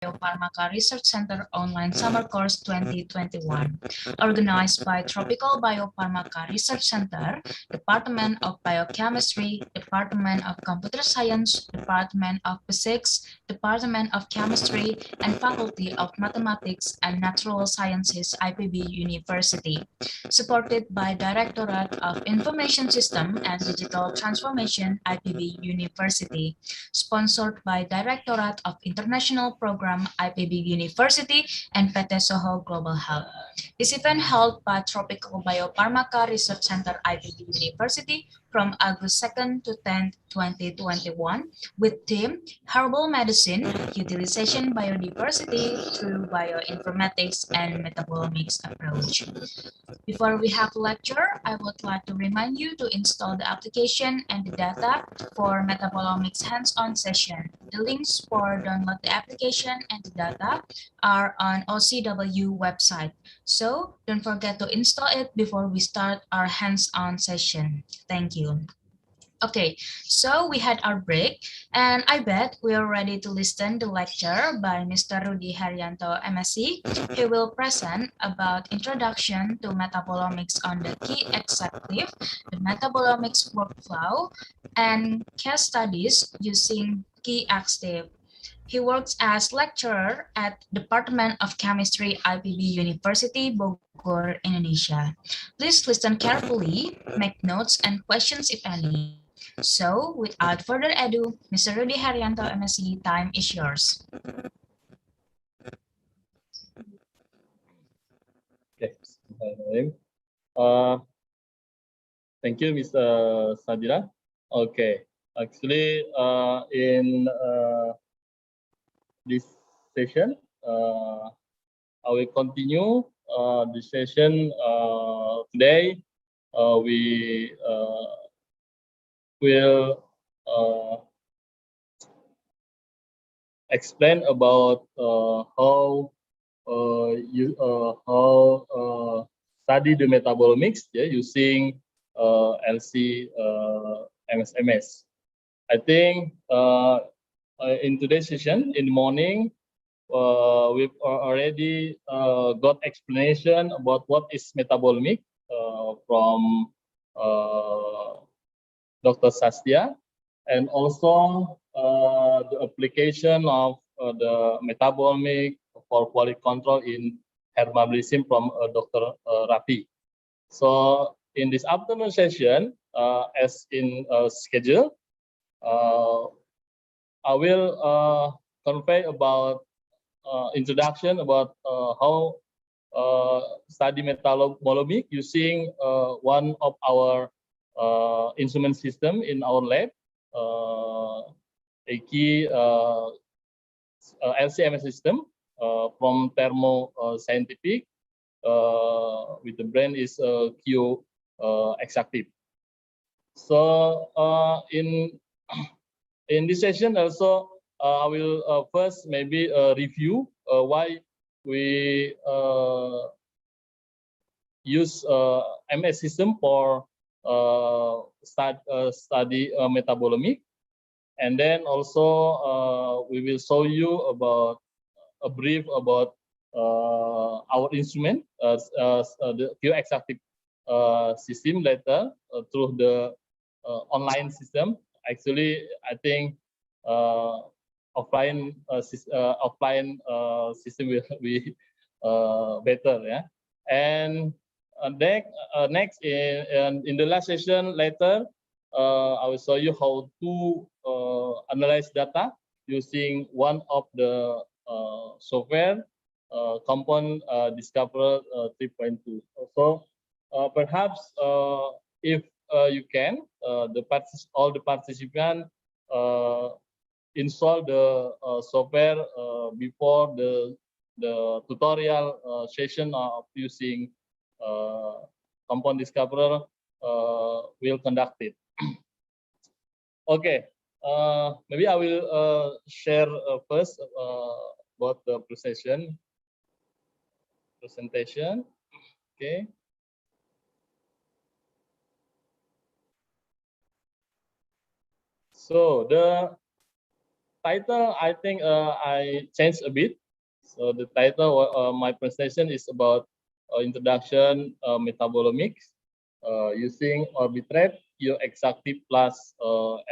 Biopharmaca Research Center Online Summer Course 2021, organized by Tropical Biopharmaca Research Center, Department of Biochemistry, Department of Computer Science, Department of Physics, Department of Chemistry, and Faculty of Mathematics and Natural Sciences, IPB University, supported by Directorate of Information System and Digital Transformation, IPB University, sponsored by Directorate of International Program, IPB University, and PT Soho Global Health. This event held by Tropical Biopharmaca Research Center, IPB University, from August 2nd to 10th, 2021, with theme Herbal Medicine, Utilization Biodiversity through Bioinformatics and Metabolomics Approach. Before we have lecture, I would like to remind you to install the application and the data for Metabolomics hands-on session. The links for download the application and the data are on OCW website. So don't forget to install it before we start our hands-on session. Thank you. Okay, so we had our break, and I bet we are ready to listen to the lecture by Mr. Rudy Haryanto, MSc. He will present about introduction to metabolomics on the key executive, the metabolomics workflow, and case studies using key executive. He works as lecturer at Department of Chemistry, IPB University, Bogor, Indonesia. Please listen carefully, make notes and questions if any. So, without further ado, Mr. Rudy Haryanto, MSc, time is yours. Okay. Thank you, Mr. Sadira. Okay. Actually, in this session, I will continue the session today. We will explain about how study the metabolomics using LC MSMS. I think in today's session in the morning we've already got explanation about what is metabolomic from Dr. Sastia, and also the application of the metabolomic for quality control in herbalism from Dr. Rafi. So in this afternoon session, as in schedule, I will convey about introduction about how study metabolomic using one of our instrument system in our lab, a key LCMS system from Thermo Scientific, with the brand is Q Exactive. So in this session also I will first maybe review why we use MS system for study metabolomic, and then also we will show you about a brief about our instrument, the Q Exactive system later through the online system. Actually, I think offline system will be better, yeah. And next in the last session later, I will show you how to analyze data using one of the software, Compound Discoverer 3.2. So perhaps if you can, all the participants install the software before the tutorial session of using Compound Discoverer will conduct it. Okay, maybe I will share first about the presentation. Okay. So the title, I think I changed a bit. So the title my presentation is about introduction metabolomics using orbitrate, exactive plus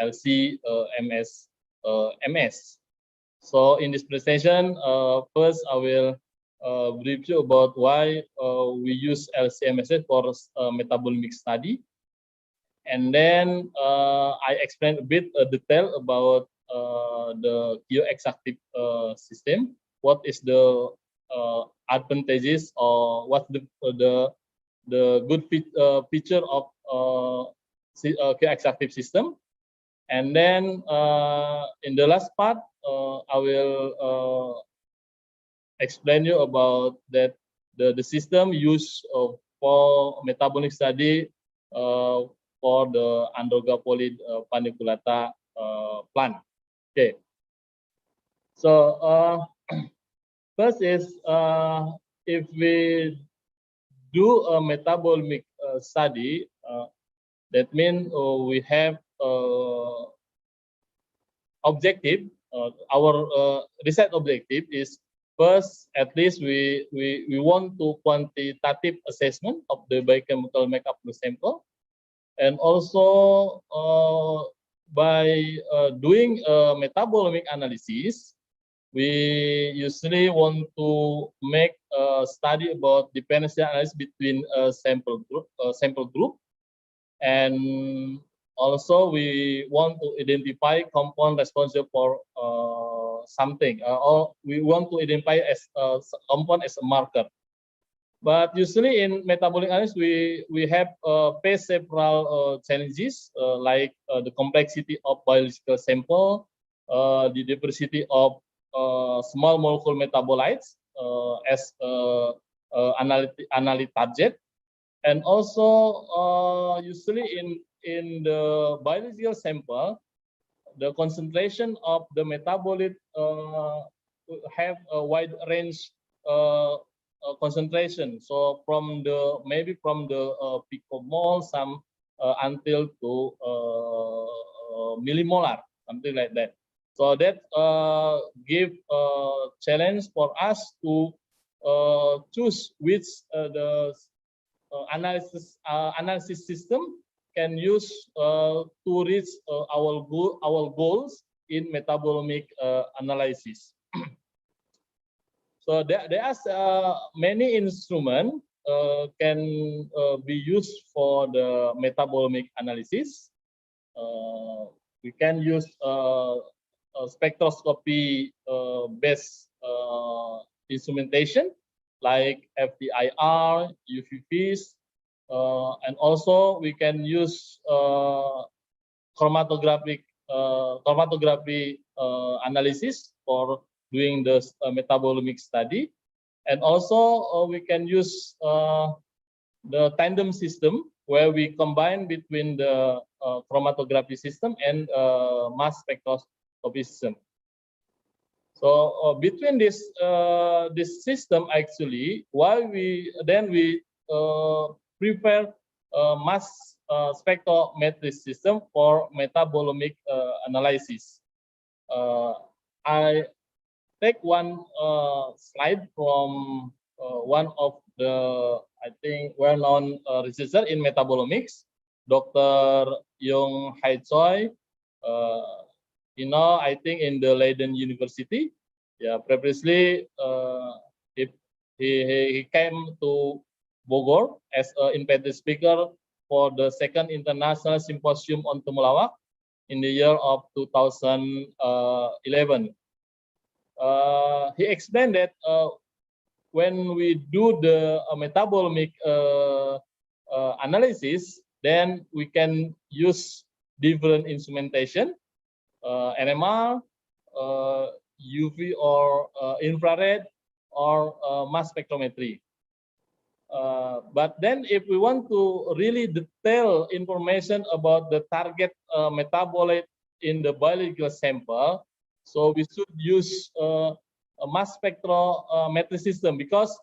LC MS. So in this presentation, first I will brief you about why we use LCMS for metabolomic study. And then I explain a bit detail about the exactive system. What is the advantages or what's the good feature of exactive system. And then in the last part, I will explain you about that the system used for metabolic study for the Androga poly paniculata plant. Okay. So first is if we do a metabolomic study, that means we have objective. Our research objective is first, at least we want to quantitative assessment of the biochemical makeup of the sample, and also by doing a metabolomic analysis, we usually want to make a study about dependency analysis between a sample group, and also we want to identify compound responsible for something, or we want to identify as compound as a marker. But usually in metabolic analysis, we have faced several challenges like the complexity of biological sample, the diversity of small molecule metabolites as analytic target, and also usually in the biological sample, the concentration of the metabolite have a wide range concentration. So from the maybe from the picomole some until to millimolar, something like that. So that give a challenge for us to choose which the analysis system can use to reach our goals in metabolomic analysis. So there are many instruments can be used for the metabolomic analysis. We can use spectroscopy based instrumentation like FTIR, UV-Vis, and also we can use chromatography analysis for doing the metabolomic study, and also we can use the tandem system where we combine between the chromatography system and mass spectroscopy system. So between this system, actually, why we prepare mass spectrometry system for metabolomic analysis. I take one slide from one of the, I think, well-known researcher in metabolomics, Dr. Yong Hai Choi. I think in the Leiden University. Yeah, previously he came to Bogor as an invited speaker for the second international symposium on temulawak in the year of 2011. He explained that when we do the metabolomic analysis, then we can use different instrumentation, NMR, UV or infrared, or mass spectrometry. But then if we want to really detail information about the target metabolite in the biological sample, so we should use a mass spectrometry system, because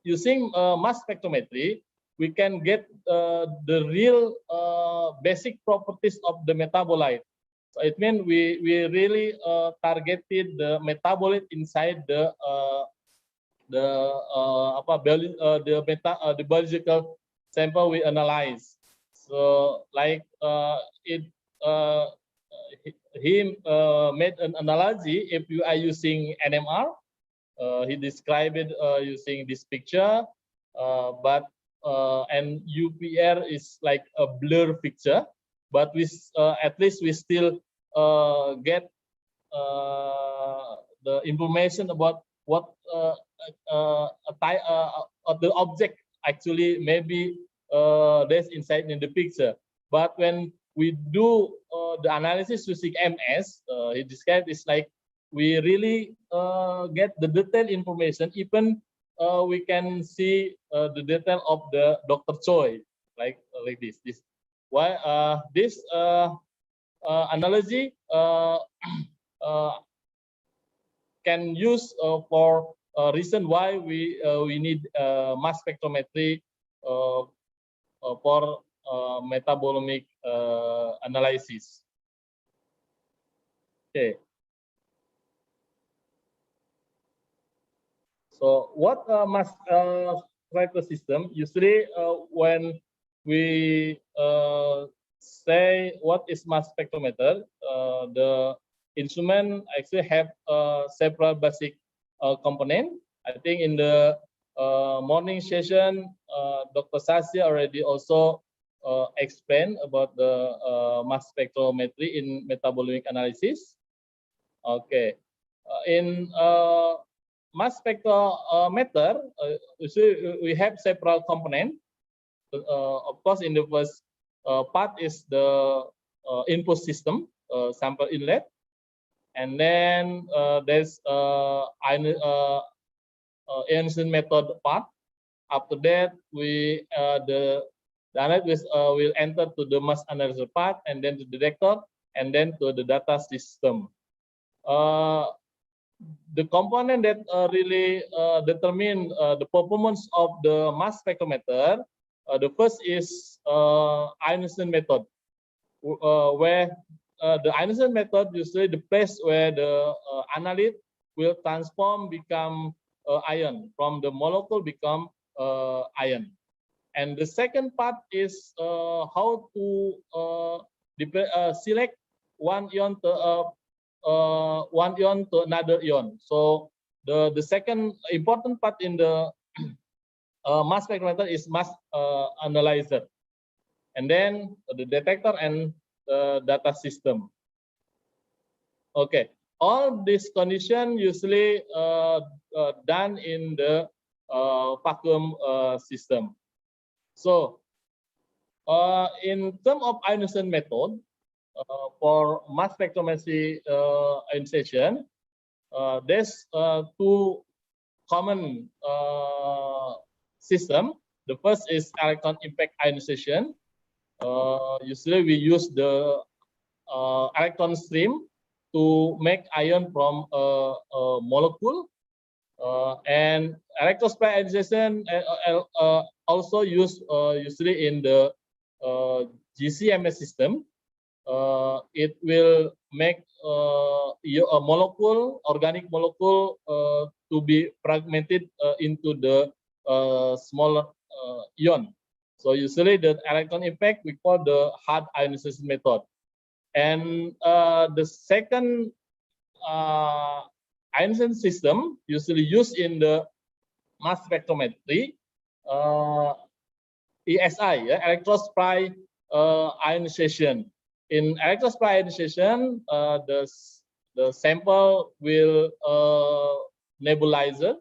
using mass spectrometry, we can get the real basic properties of the metabolite. So it means we really targeted the metabolite inside the biological sample we analyze. So like he made an analogy. If you are using NMR, he described it using this picture, and UPR is like a blur picture, but we at least we still get the information about what the object actually maybe there's inside in the picture. But when we do the analysis using MS, he described it's like we really get the detailed information. Even we can see the detail of the Dr. Choi, like this. Why this analogy can use for reason why we need mass spectrometry for metabolomic analysis. Okay. So what mass spectrometer system? Usually, when we say what is mass spectrometer, the instrument actually have several basic components. I think in the morning session, Dr. Sasya already also explained about the mass spectrometry in metabolomic analysis. Okay, in mass spectrometer, we have several components. Of course, in the first part is the input system, sample inlet, and then there's ionization method part. After that, we the analyst will enter to the mass analyzer part, and then to the detector, and then to the data system. The component that really determine the performance of the mass spectrometer, the first is ionization method, where the ionization method usually the place where the analyte will transform become ion, from the molecule become ion. And the second part is how to select one ion to another ion. So the second important part in the mass spectrometer is mass analyzer, and then the detector and the data system. Okay, all this condition usually done in the vacuum system. So in terms of ionization method, for mass spectrometry ionization, there's two common system. The first is electron impact ionization. Usually we use the electron stream to make ion from a molecule, and electrospray ionization also used usually in the GCMS system. It will make a molecule, organic molecule, to be fragmented into the smaller ion. So usually the electron impact we call the hard ionization method. And the second ionization system usually used in the mass spectrometry, ESI, electrospray ionization. In electrospray ionization, the sample will nebulizer,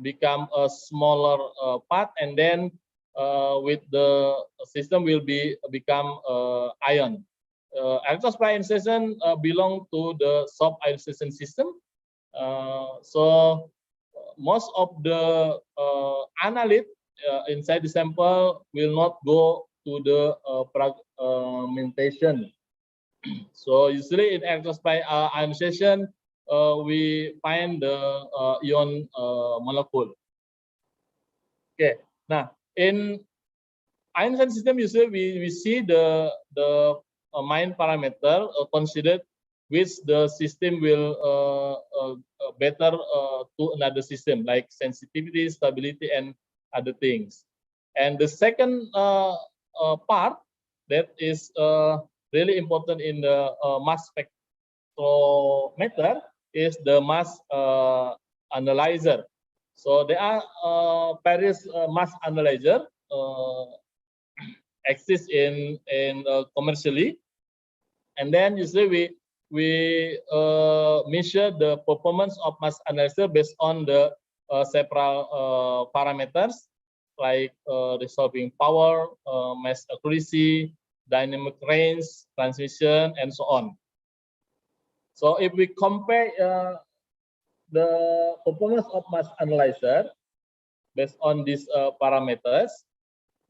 become a smaller part, and then with the system will become ion. Electrospray ionization belong to the soft ionization system. So most of the analyte inside the sample will not go to the fragmentation. So usually in electrospray ionization, we find the ion molecule. Okay. Now in ionization system, usually we see the main parameter considered which the system will better to another system, like sensitivity, stability, and other things. And the second part that is really important in the mass spectrometer is the mass analyzer. So there are various mass analyzer exist in commercially, and then usually we measure the performance of mass analyzer based on the several parameters like resolving power, mass accuracy, dynamic range, transmission, and so on. So if we compare the performance of mass analyzer based on these parameters,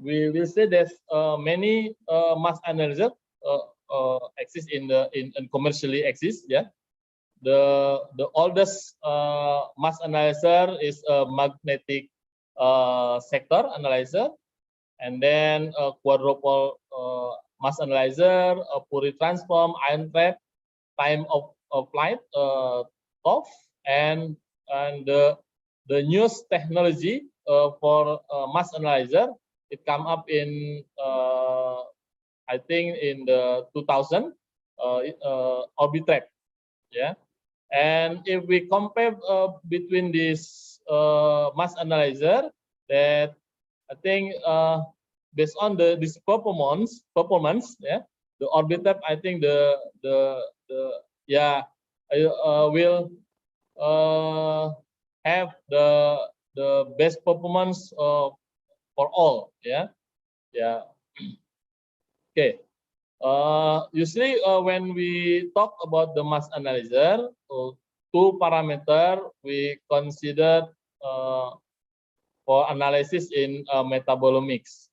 we will say there's many mass analyzer exist in commercially exist. Yeah, the oldest mass analyzer is a magnetic sector analyzer, and then a quadruple mass analyzer, a Fourier transform, ion trap, time of flight, TOF, and the newest technology for mass analyzer. It come up in I think in the 2000 Orbitrap. Yeah, and if we compare between this mass analyzer, that I think based on this performance, yeah, the Orbitrap, I think the yeah will have the best performance for all. Yeah, yeah. Okay. Usually when we talk about the mass analyzer, two parameter we consider for analysis in metabolomics,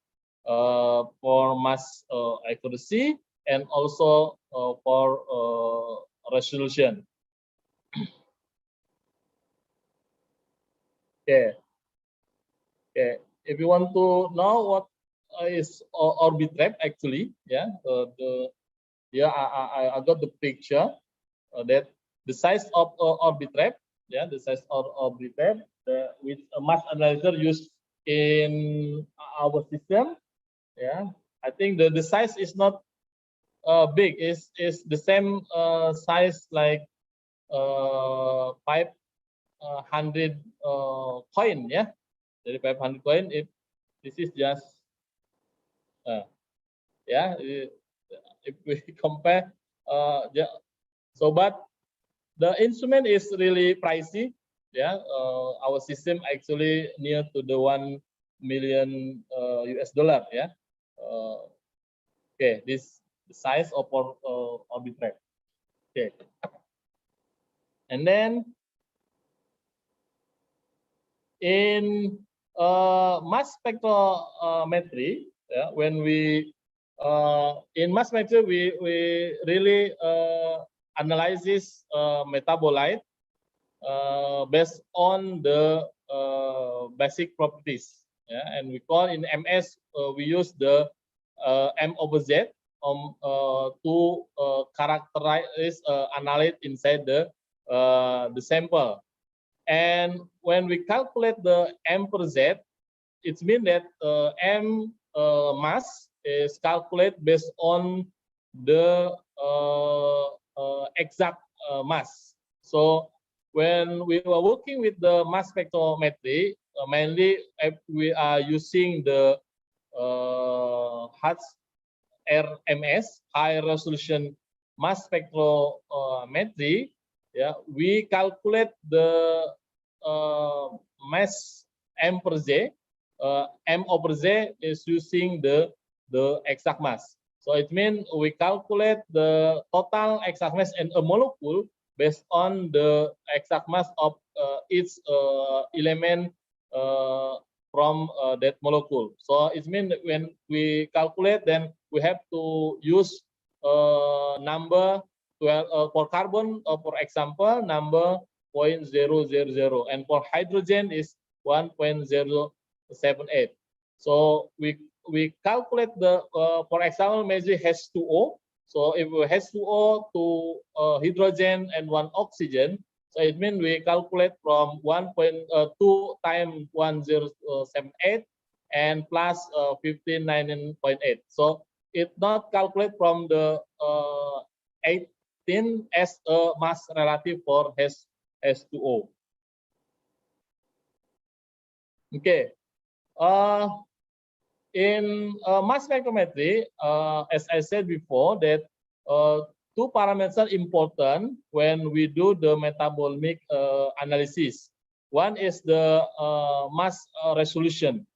for mass accuracy and also for resolution. Okay. Okay. If you want to know what is Orbitrap actually, yeah, I got the picture that the size of Orbitrap, yeah, the size of Orbitrap, with a mass analyzer used in our system, yeah, I think the size is not big. Is the same size like 500 coin, yeah, dari 500 coin. If this is just yeah, if we compare, yeah, so but the instrument is really pricey. Yeah, our system actually near to the 1 million US dollar. Yeah, okay, this the size of our Orbitrap. Okay, and then in mass spectrometry, yeah, when we in mass spectrometry we really analyzes metabolite based on the basic properties. Yeah, and we call in MS we use the M over Z to characterize analyte inside the sample. And when we calculate the M per Z, it means that M mass is calculated based on the exact mass. So when we are working with the mass spectrometry, mainly we are using the HRMS, high resolution mass spectrometry. Yeah, we calculate the mass M per Z. M over Z is using the exact mass. So it means we calculate the total exact mass in a molecule based on the exact mass of each element from that molecule. So it means that when we calculate, then we have to use number 12 for carbon, for example, number 0.000, and for hydrogen is 1.078. So we calculate the for example, measure H2O. So if we H2O, two hydrogen and one oxygen, so it means we calculate from 1.2 times 1078 and plus 1519.8. So it not calculate from the 18 as a mass relative for H2O. Okay. In mass spectrometry, as I said before, that two parameters are important when we do the metabolomic analysis. One is the mass resolution.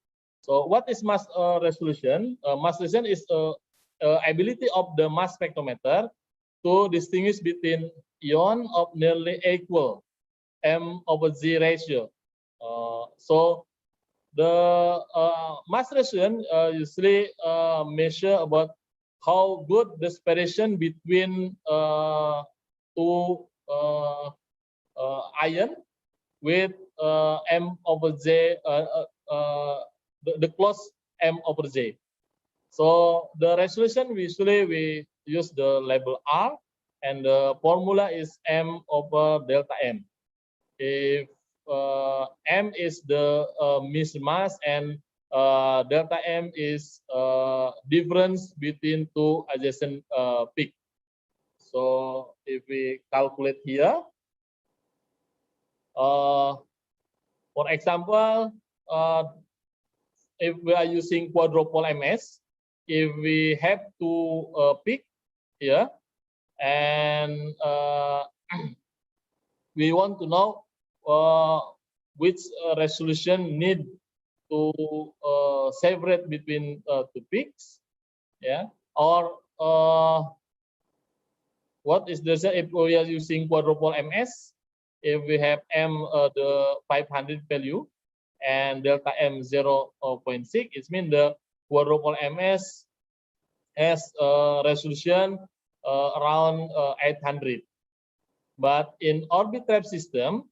So what is mass resolution? Mass resolution is ability of the mass spectrometer to distinguish between ion of nearly equal M/Z ratio. So the mass resolution usually measure about how good the separation between two ion with M/Z, the close M/Z. So the resolution usually we use the label R, and the formula is M/delta M. If M is the missed mass and delta M is difference between two adjacent peak. So if we calculate here, for example, if we are using quadruple MS, if we have two peak here, and we want to know which resolution need to separate between two peaks, yeah, or what is the if we are using quadruple MS, if we have M the 500 value and delta M 0.6, it means the quadruple MS has resolution around 800. But in orbit trap system,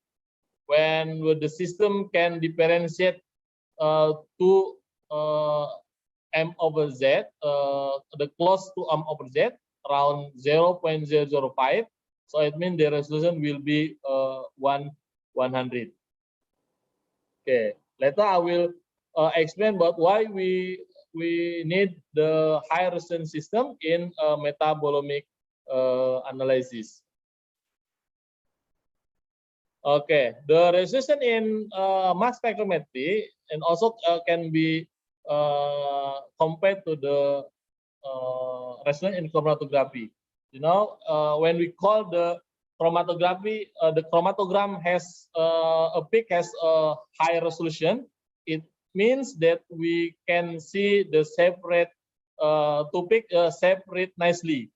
when the system can differentiate to M/Z, the close to M/Z around 0.005, so it means the resolution will be 100. Okay, later I will explain about why we need the high resolution system in metabolomic analysis. Okay, the resolution in mass spectrometry and also can be compared to the resolution in chromatography. You know, when we call the chromatography, the chromatogram has a peak has a high resolution. It means that we can see the separate two peak separate nicely.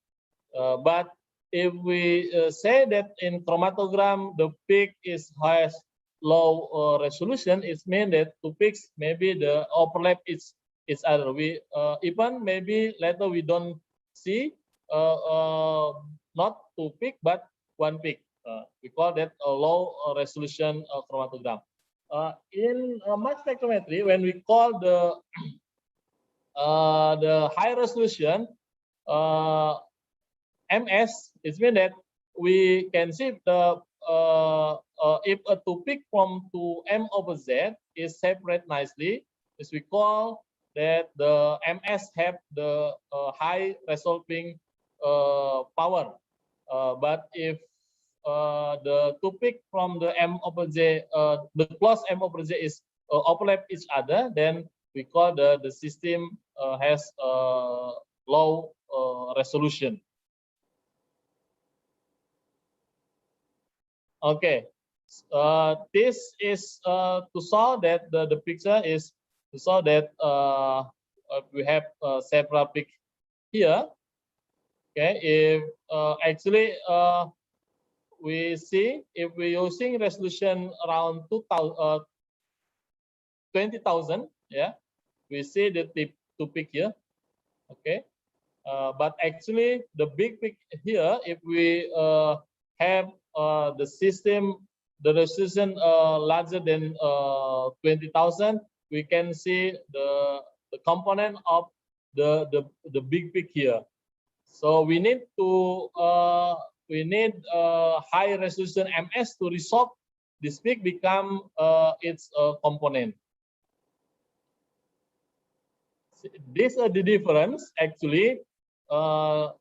But if we say that in chromatogram the peak has low resolution, it means that two peaks maybe the overlap is other. We even maybe later we don't see not two peak but one peak. We call that a low resolution chromatogram. In mass spectrometry, when we call the high resolution MS, it means that we can see the if a two peak from two M/Z is separate nicely, is we call that the MS have the high resolving power. But if the two peak from the M/Z, the close M/Z is overlap each other, then we call the system has low resolution. Okay, this is to show that the picture is to show that we have several peaks here. Okay, if actually we see if we're using resolution around 20,000, yeah, we see the two peak here. Okay, but actually the big peak here, if we have the system, the resolution larger than 20,000, we can see the component of the big peak here. So we need high resolution MS to resolve this peak become its component. This is the difference actually. For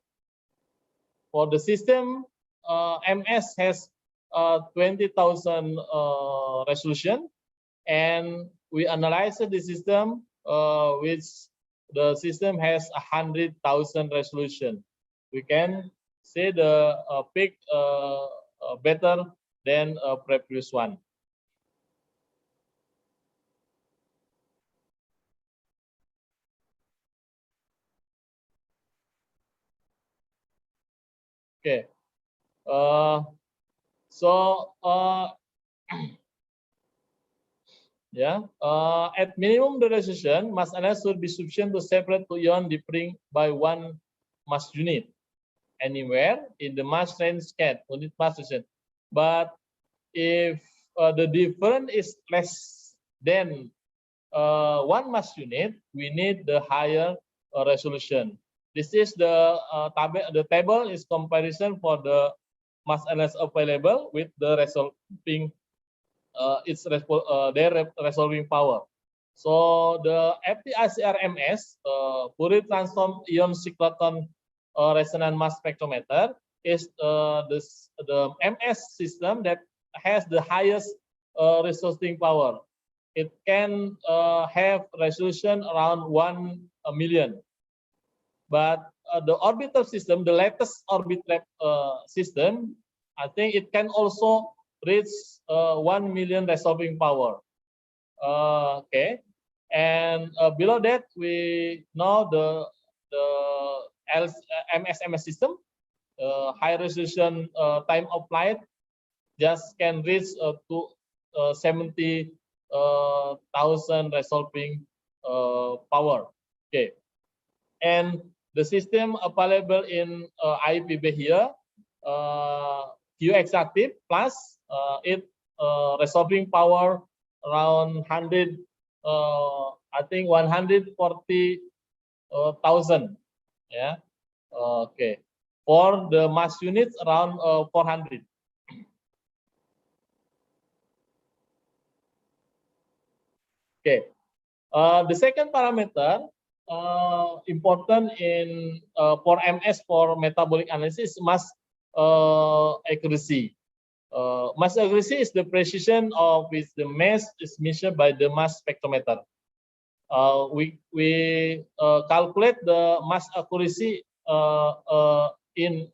the system, MS has 20,000 resolution, and we analyze the system which the system has 100,000 resolution. We can say the peak better than previous one. Okay. Yeah, at minimum the resolution, mass analysis should be sufficient to separate two ions differing by one mass unit anywhere in the mass range scale unit mass resolution. But if the difference is less than one mass unit, we need the higher resolution. This is the table is comparison for the mass analysis available with the resolving their resolving power. So the FTICRMS, Fourier transform ion cyclotron resonance mass spectrometer, is the MS system that has the highest resolving power. It can have resolution around 1 million. But the orbital system, the latest orbital system, I think it can also reach 1 million resolving power. Okay, and below that we know the MS system, high resolution time of flight just can reach to 70,000 resolving power. Okay, and the system available in IPB here, QX active plus it resolving power around 100, I think 140,000. Yeah. Okay. For the mass units around 400. Okay. The second parameter important in for MS for metabolic analysis mass accuracy. Mass accuracy is the precision of which the mass is measured by the mass spectrometer. We calculate the mass accuracy in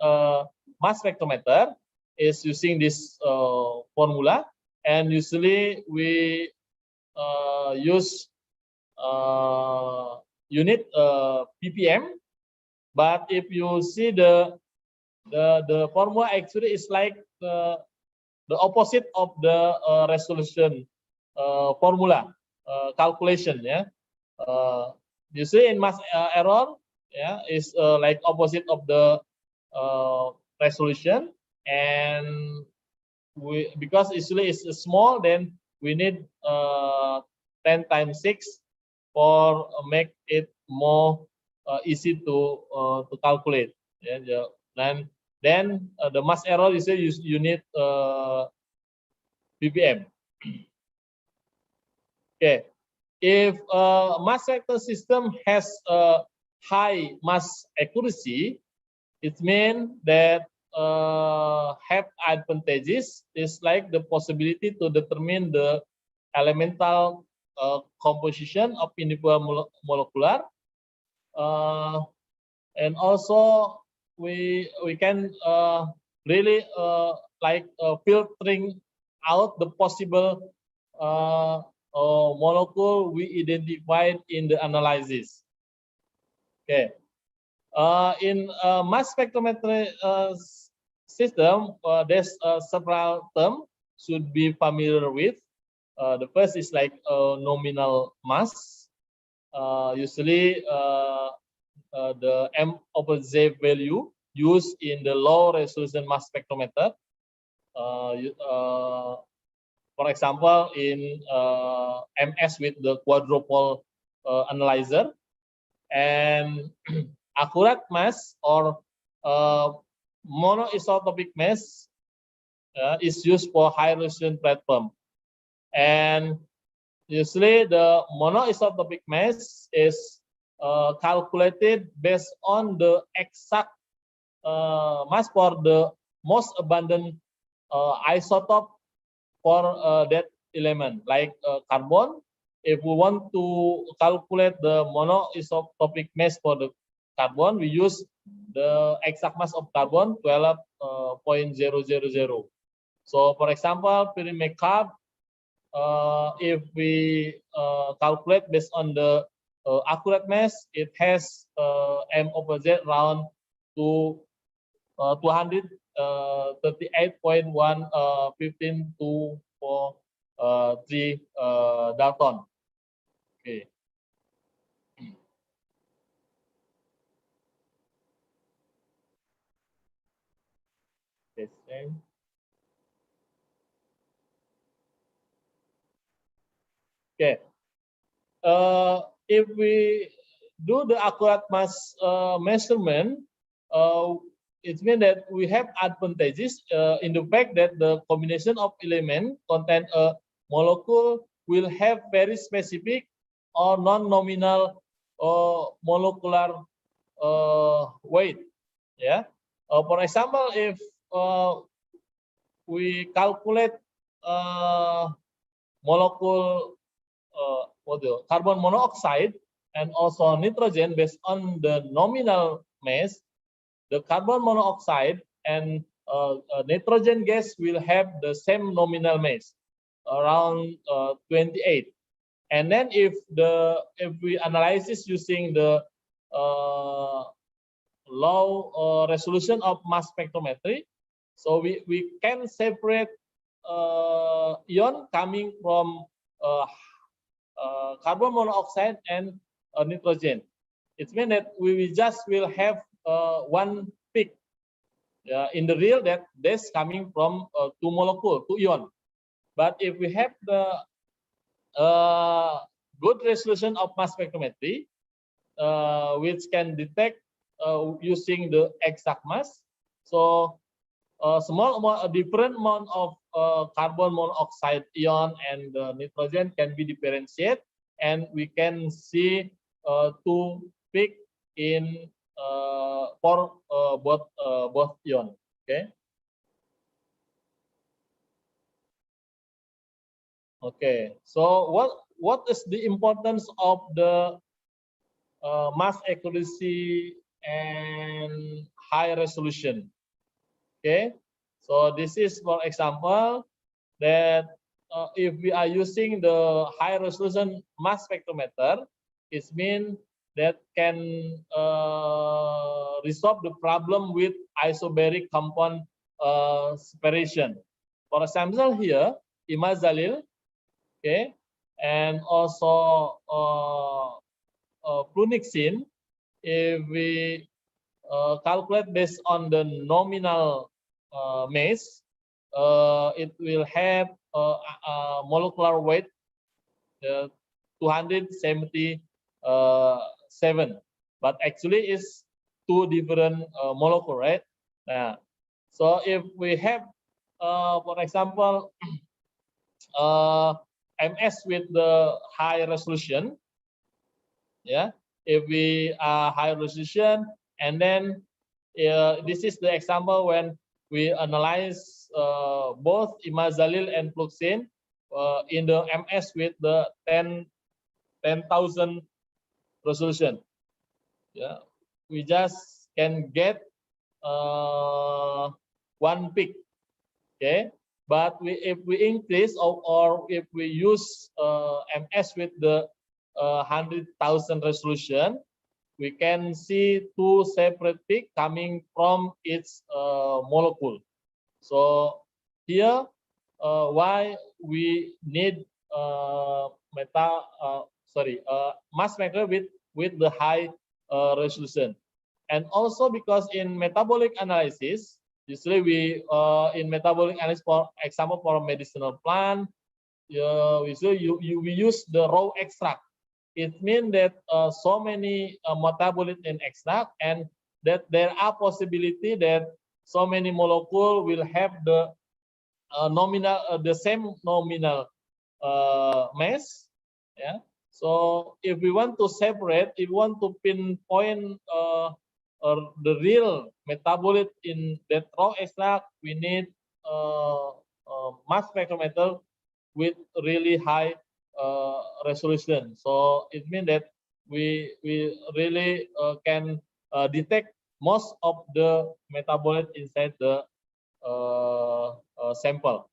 mass spectrometer is using this formula, and usually we use unit ppm. But if you see the formula actually is like the opposite of the resolution formula calculation. Yeah, you see in mass error, yeah, is like opposite of the resolution, and because usually it's small, then we need 10 times 6 for make it more easy to calculate. Yeah, then the mass error is you need ppm. Okay, if mass vector system has a high mass accuracy, it means that have advantages is like the possibility to determine the elemental composition of individual molecular, and also we can really like filtering out the possible molecule we identified in the analysis. Okay, in mass spectrometry system, there's several terms should be familiar with. The first is like nominal mass. Usually the M over Z value used in the low resolution mass spectrometer. For example, in MS with the quadrupole analyzer, and accurate mass or monoisotopic mass is used for high resolution platform. And usually the monoisotopic mass is calculated based on the exact mass for the most abundant isotope for that element, like carbon. If we want to calculate the monoisotopic mass for the carbon, we use the exact mass of carbon 12.000. So, for example, pyramid carb, if we calculate based on the accurate mass, it has M over Z around to 238.115 Dalton. Okay. Okay. If we do the accurate mass measurement, it means that we have advantages in the fact that the combination of elements contain a molecule will have very specific or non-nominal molecular weight. Yeah. For example, if we calculate molecule carbon monoxide and also nitrogen based on the nominal mass, the carbon monoxide and nitrogen gas will have the same nominal mass, around 28. And then if we analyze this using the low resolution of mass spectrometry, so we can separate ion coming from carbon monoxide and nitrogen. It means that we just will have one peak in the real that this coming from two molecule, two ion. But if we have the good resolution of mass spectrometry, which can detect using the exact mass, so a different amount of carbon monoxide ion and nitrogen can be differentiated, and we can see two peak in for both ion. Okay. Okay. So what is the importance of the mass accuracy and high resolution? Okay. So this is, for example, that if we are using the high resolution mass spectrometer, it means that can resolve the problem with isobaric compound separation. For example, here imazalil, okay, and also flunixin. If we calculate based on the nominal mass, it will have molecular weight 277, but actually it's two different molecules, right? So if we have, for example, MS with the high resolution, yeah. If we high resolution, and then this is the example when we analyze both imazalil and fluoxetine in the MS with the 10,000 resolution. Yeah, we just can get one peak. Okay, but if we increase or if we use MS with the 100,000 resolution, we can see two separate peaks coming from its molecule. So here, why we need mass spectra with the high resolution, and also because in metabolic analysis, usually we in metabolic analysis, for example, for medicinal plant, we use the raw extract. it means that so many metabolites in extract, and that there are possibility that so many molecules will have the the same nominal mass. Yeah. So if we want to separate, if we want to pinpoint the real metabolite in that raw extract, we need mass spectrometer with really high resolution. So it means that we really can detect most of the metabolite inside the sample.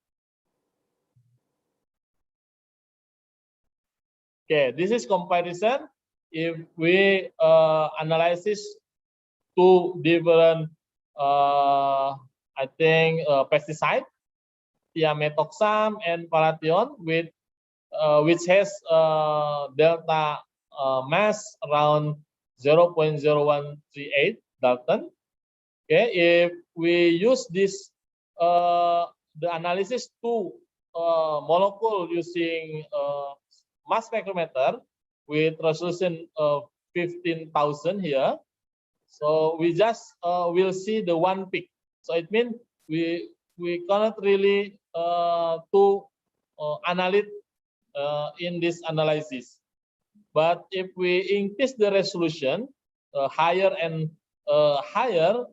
Okay, this is comparison. If we analysis two different, I think, pesticide, thiamethoxam and parathion, with which has delta mass around 0.0138 Dalton. Okay, if we use this the analysis to molecule using mass spectrometer with resolution of 15,000 here, so we just will see the one peak. So it means we cannot really analyze in this analysis. But if we increase the resolution higher and higher,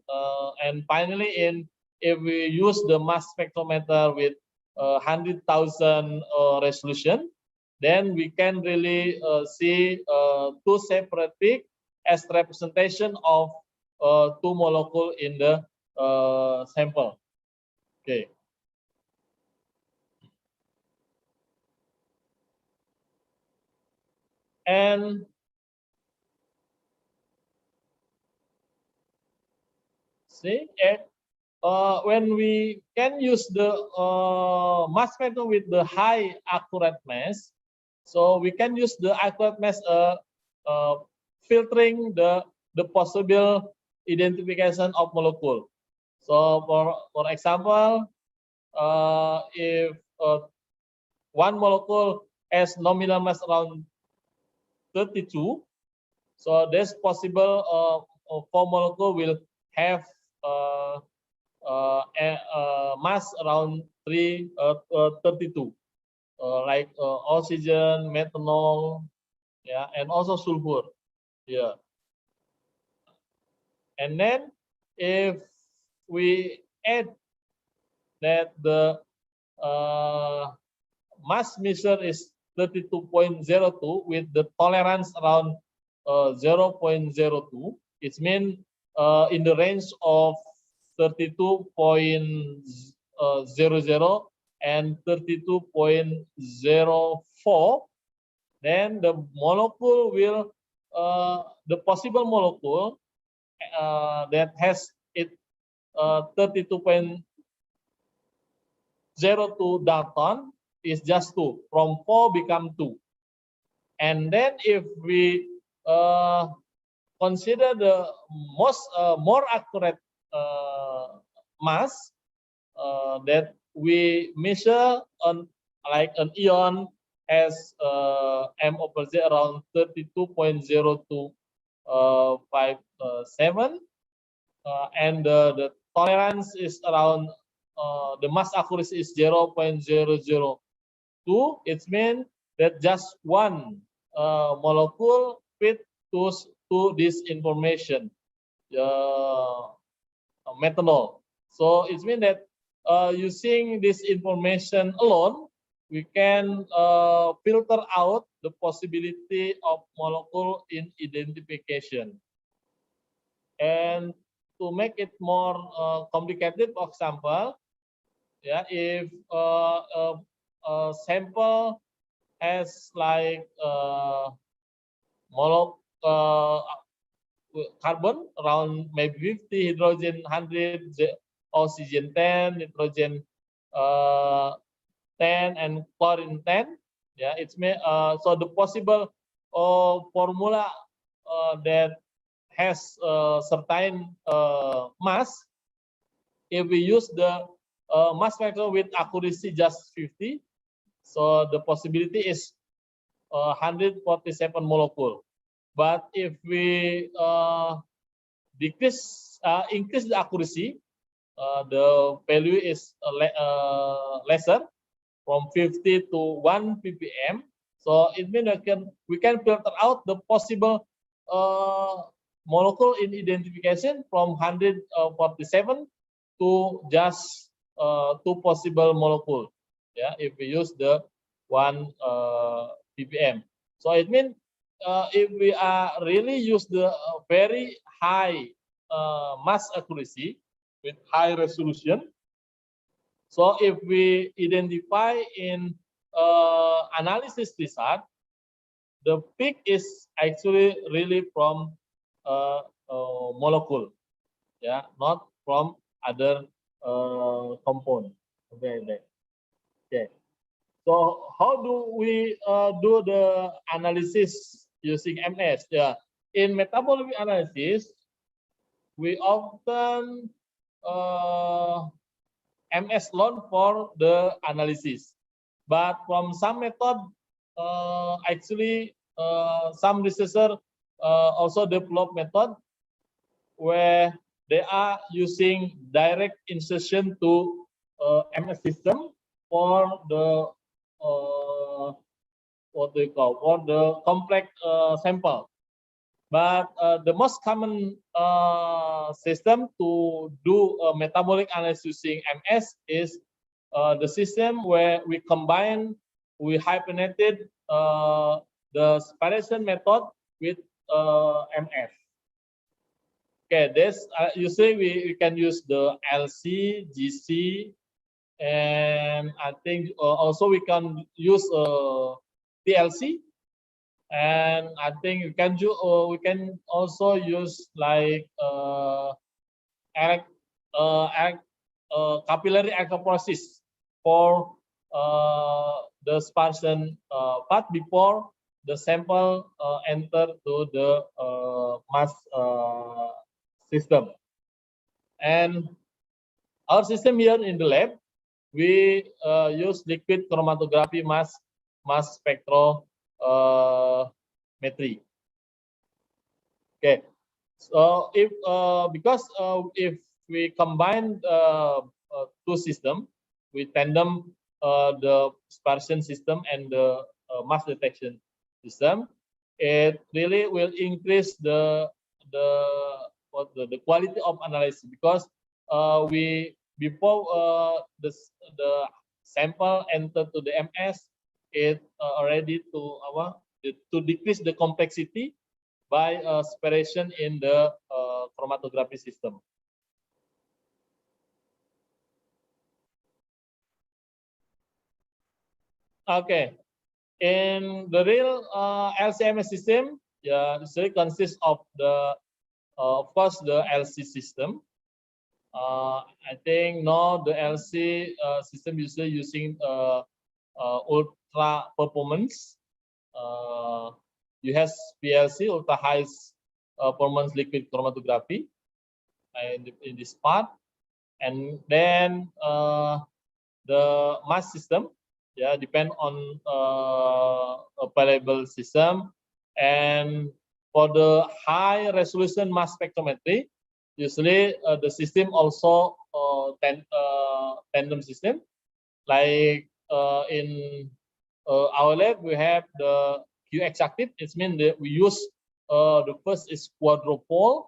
and finally if we use the mass spectrometer with 100,000 resolution, then we can really see two separate peaks as representation of two molecules in the sample. Okay. And see, when we can use the mass spectrum with the high accurate mass, so we can use the accurate mass filtering the possible identification of molecule. So for example, if one molecule has nominal mass around 32, so there's possible 4 molecule will have mass around 32, like oxygen, methanol, yeah, and also sulfur. Yeah. And then if we add that the mass measure is 32.02 with the tolerance around 0.02, it means in the range of 32.00 and 32.04, then the molecule will the possible molecule that has it 32.02 Dalton is just 2. From 4 become 2. And then if we consider the more accurate mass that we measure on, like an ion has m over z around 32.0257, and the tolerance is around the mass accuracy is 0.002. It means that just one molecule fit to this information, methanol. So it means that using this information alone, we can filter out the possibility of molecule in identification. And to make it more complicated, for example, yeah, if a sample has like carbon around maybe 50, hydrogen 100, oxygen 10, nitrogen 10, and chlorine 10. Yeah, it's so the possible formula that has certain mass, if we use the mass spectrum with accuracy just 50, so the possibility is 147 molecule. But if we increase the accuracy, the value is lesser, from 50 to 1 ppm. So it means we can filter out the possible molecule in identification from 147 to just 2 possible molecule. Yeah, if we use the 1 ppm. So it means if we are really use the very high mass accuracy with high resolution. So if we identify in analysis result, the peak is actually really from molecule, yeah, not from other compound. Okay. So how do we do the analysis using MS? Yeah, in metabolic analysis, we often MS alone for the analysis, but from some method, actually some researchers also develop method where they are using direct insertion to MS system for the what they call for the complex sample. But the most common system to do metabolic analysis using MS is the system where we hyphenated the separation method with MS. Okay, this usually we can use the LC, GC, and I think also we can use TLC. And I think we can also use like capillary electrophoresis for the dispersion part before the sample enter to the mass system. And our system here in the lab, we use liquid chromatography mass spectrometry. Okay, so if if we combine two systems, we tandem the dispersion system and the mass detection system, it really will increase the quality of analysis, because before the sample enter to the MS, it already to decrease the complexity by separation in the chromatography system. Okay, in the real LC-MS system, yeah, it consists of the of course the LC system. I think now the LC system usually using ultra performance. You have PLC, ultra high performance liquid chromatography, in this part, and then the mass system, yeah, depend on available system. And for the high resolution mass spectrometry, usually the system also tandem system. Like in our lab, we have the QX active. It means that we use the first is quadrupole,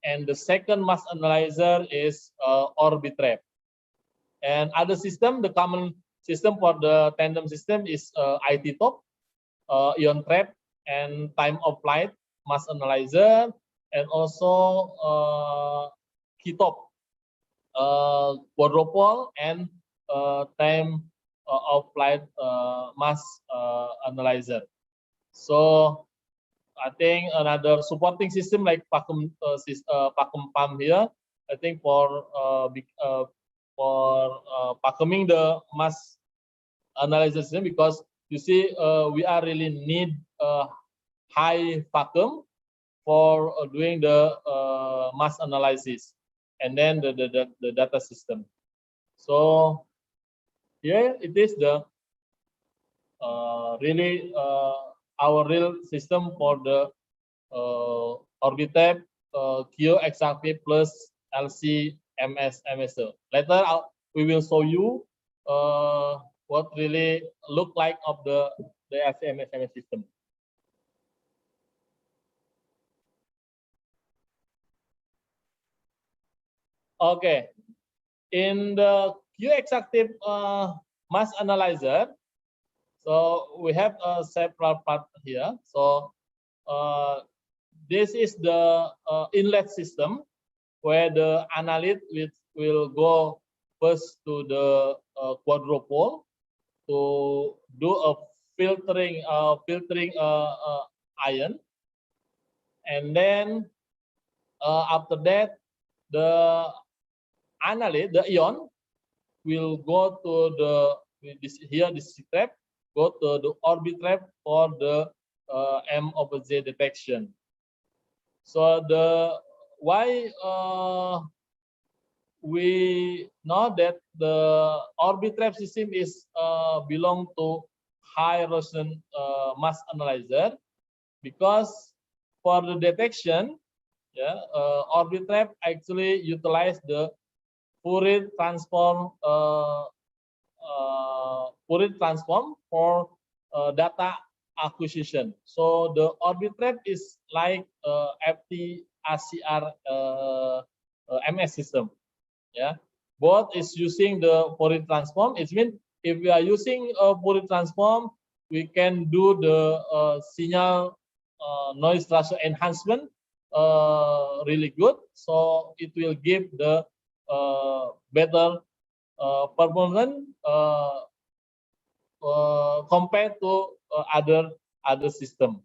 and the second mass analyzer is Orbitrap. And other system, the common system for the tandem system is Isotope, Iontrap, and time of flight mass analyzer, and also Kitope, quadrupole, and time of flight mass analyzer. So I think another supporting system like vacuum pump here, I think for vacuuming the mass analysis system, because you see we are really need high vacuum for doing the mass analysis, and then the data system. So here it is the really our real system for the Orbitep Q-Exactive plus LC-MS MSO. Later we will show you what really look like of the LC-MS system. Okay, in the Q-Exactive mass analyzer, so we have several part here. So this is the inlet system where the analyte will go first to the quadrupole to do a filtering ion, and then after that the analyte, the ion, will go to this trap, go to the orbit trap for the M over J detection. So why we know that the orbit trap system is belong to high resolution mass analyzer, because for the detection, orbit trap actually utilize the Fourier transform for data acquisition. So the orbit trap is like FTRCR MS system. Yeah, both is using the Fourier transform. It means if we are using a Fourier transform, we can do the signal noise ratio enhancement really good. So it will give the better performance compared to other system.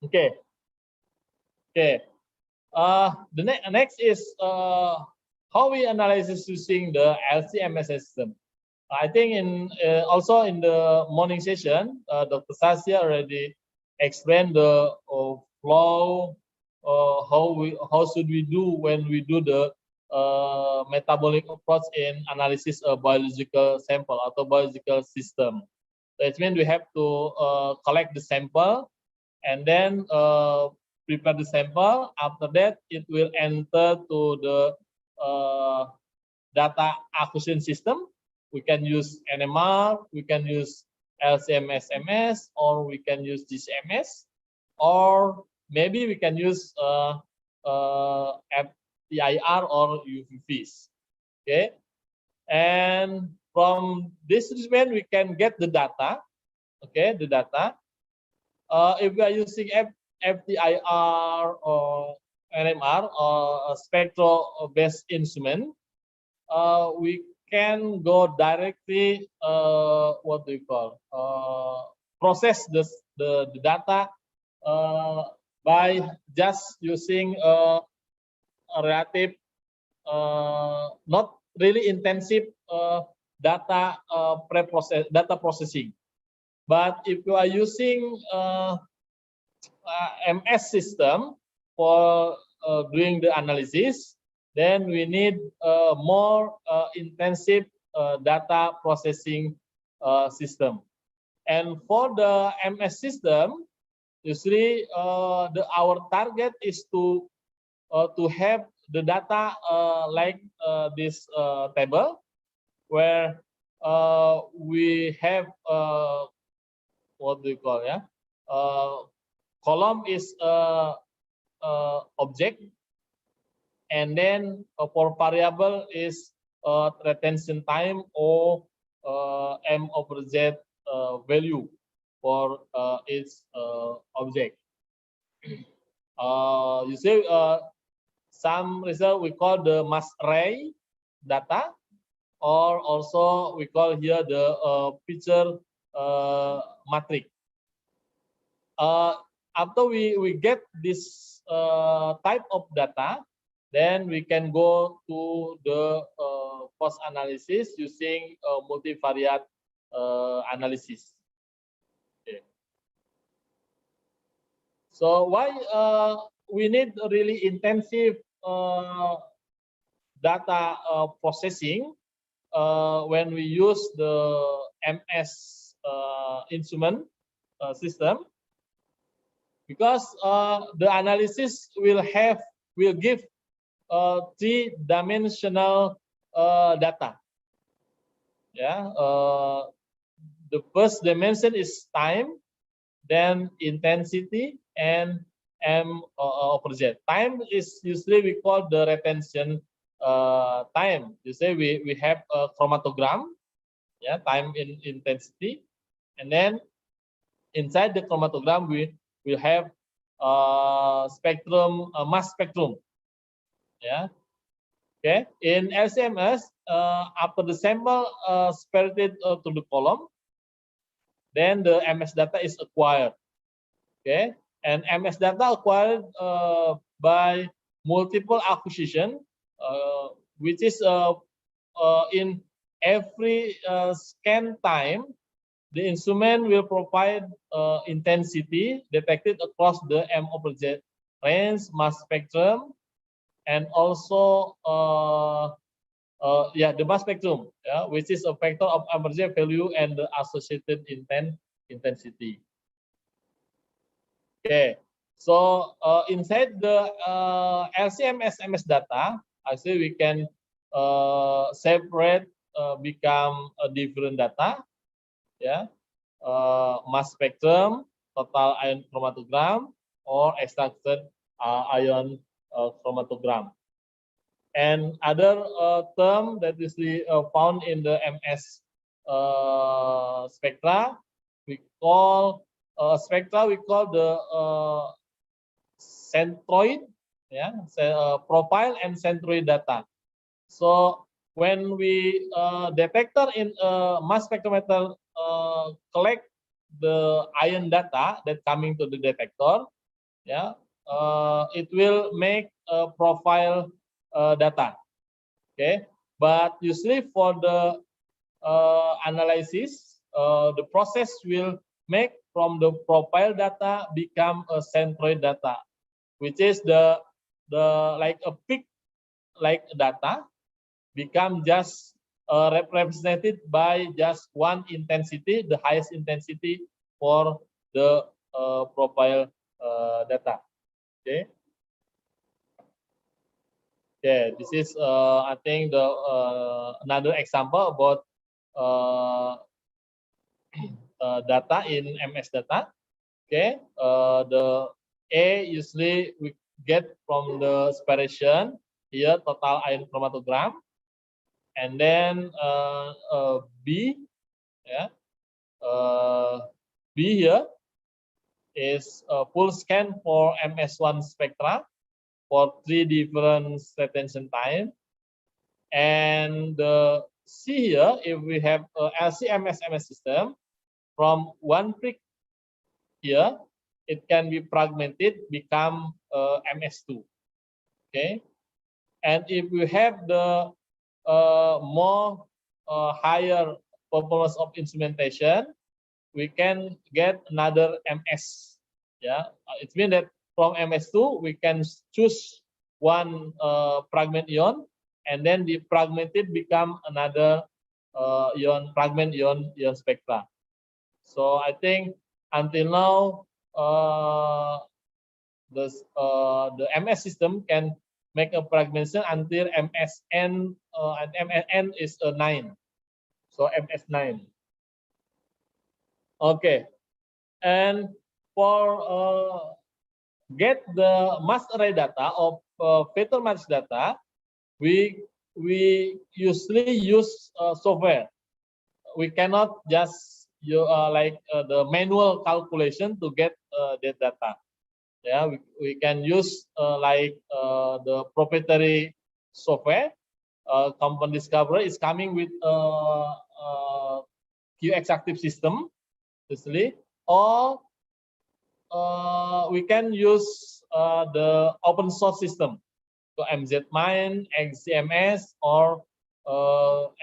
Okay. The next is how we analyze using the LC-MS system. I think also in the morning session, Dr. Sasya already explained the flow. How should we do when we do the metabolic approach in analysis of biological sample or biological system. That means we have to collect the sample and then prepare the sample. After that, it will enter to the data acquisition system. We can use NMR, we can use LC-MS, or we can use GCMS, or maybe we can use FTIR or UVVs. Okay, and from this instrument we can get the data. Okay, the data. If we are using FTIR or NMR or a spectral-based instrument, we can go directly process the data by just using a relative not really intensive data processing. But if you are using MS system for doing the analysis, then we need more intensive data processing system. And for the MS system, usually our target is to have the data like this table, where we have column is object, and then for variable is retention time or M over Z value for its object. You see, some result we call the mass array data, or also we call here the picture matrix. After we get this type of data, then we can go to the post analysis using multivariate analysis. Okay. So why we need a really intensive data processing when we use the MS instrument system, because the analysis will give three-dimensional data. Yeah, the first dimension is time, then intensity, and M over Z. Time is usually we call the retention time. You say we have a chromatogram, yeah, time in intensity, and then inside the chromatogram we will have spectrum, mass spectrum, yeah. Okay, in LCMS, after the sample spirited to the column, then the MS data is acquired. Okay, and MS data acquired by multiple acquisition, which is in every scan time, the instrument will provide intensity detected across the M over Z range, mass spectrum, and also the mass spectrum, yeah, which is a factor of emergent value and the associated intensity. Okay, so inside the LCMS MS data, actually we can separate, become a different data, yeah, mass spectrum, total ion chromatogram, or extracted ion chromatogram. And other term that is found in the MS spectra, we call the centroid, yeah, profile and centroid data. So when we detector in mass spectrometer collect the ion data that coming to the detector, yeah, it will make a profile data. Okay, but usually for the analysis, the process will make from the profile data become a centroid data, which is the like a peak like data become just represented by just one intensity, the highest intensity for the profile data. Okay. Yeah, this is I think the another example about data in MS data. Okay, the A usually we get from the spiration here, total ion chromatogram, and then B, yeah, B here is a full scan for MS1 spectra for 3 different retention time, and the C here, if we have a LC-MS system, from one prick here, it can be fragmented, become MS2. Okay, and if we have the more higher performance of instrumentation, we can get another MS. Yeah, it means that from MS2 we can choose one fragment ion, and then the fragmented become another fragment ion spectra. So I think until now the MS system can make a fragmentation until MSN and MSN is a 9. So MS9. Okay, and for get the mass array data of fetal matrix data, we usually use software. We cannot just like the manual calculation to get that data. Yeah, we can use like the proprietary software. Compound Discoverer is coming with QX active system, usually, or we can use the open source system, so MZMine, XCMS, or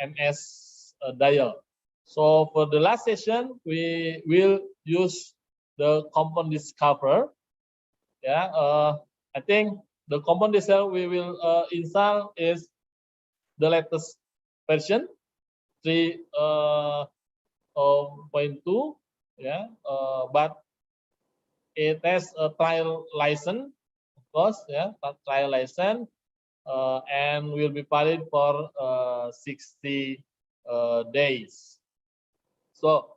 MS Dial. So for the last session, we will use the Compound Discoverer. Yeah, I think the Compound Discoverer we will install is the latest version 3.2, yeah, but it has a trial license, of course, yeah, trial license, and will be valid for 60 days. So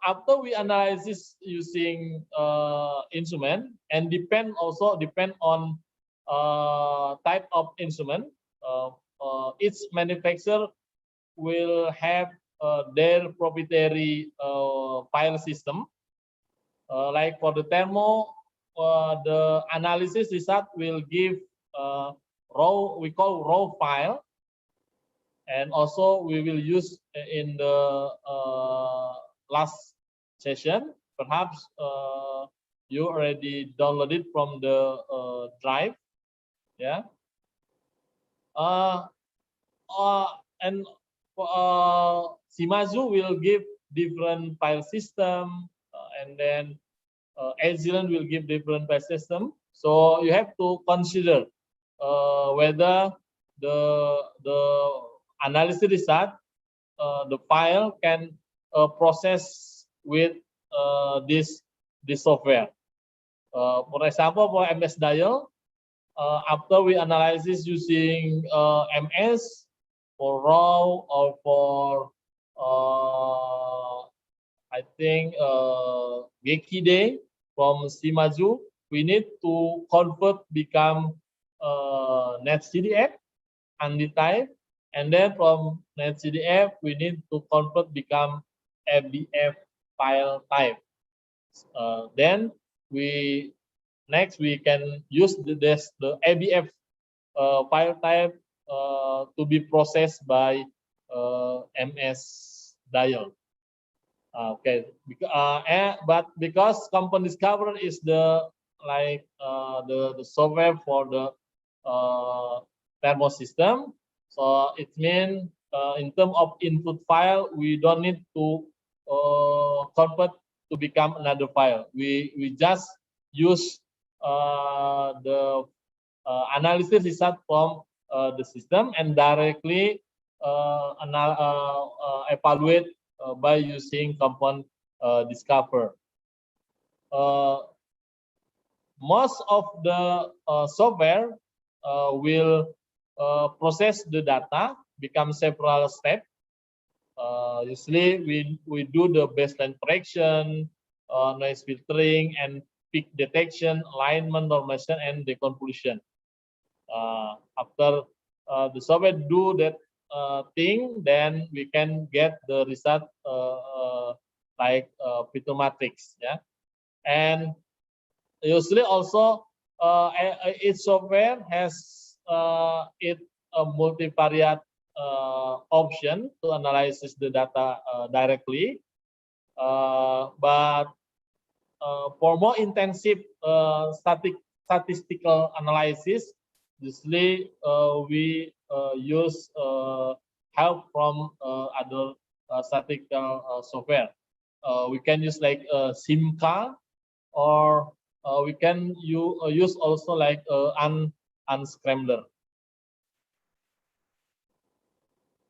after we analyze this using instrument, and depend on type of instrument, each manufacturer will have their proprietary file system. Like for the thermo, the analysis result will give raw, we call raw file, and also we will use in the last session. Perhaps you already downloaded from the drive, yeah. And Shimazu will give different file system, and then Agilent will give different file system. So you have to consider whether the analysis result, the file can process with this software. For example, for MS Dial, after we analyze this using MS for raw or for I think Gekide from Shimazu, we need to convert become NetCDF untype, and then from NetCDF we need to convert become FBF file type. Then we can use the ABF file type to be processed by MS Dial. Okay, but because Compound Discoverer is the software for the thermo system, so it means in terms of input file, we don't need to convert to become another file. We just use the analysis result from the system and directly evaluate by using Compound Discover. Most of the software will process the data, become several steps. Usually we do the baseline correction, noise filtering, and peak detection, alignment, normalization, and deconvolution. After the software do that thing, then we can get the result like filter matrix, yeah. And usually also each software has it a multivariate option to analyze the data directly, but for more intensive statistical analysis, usually we use help from other statistical software. We can use like SIMCA, or we can use also like unscrambler.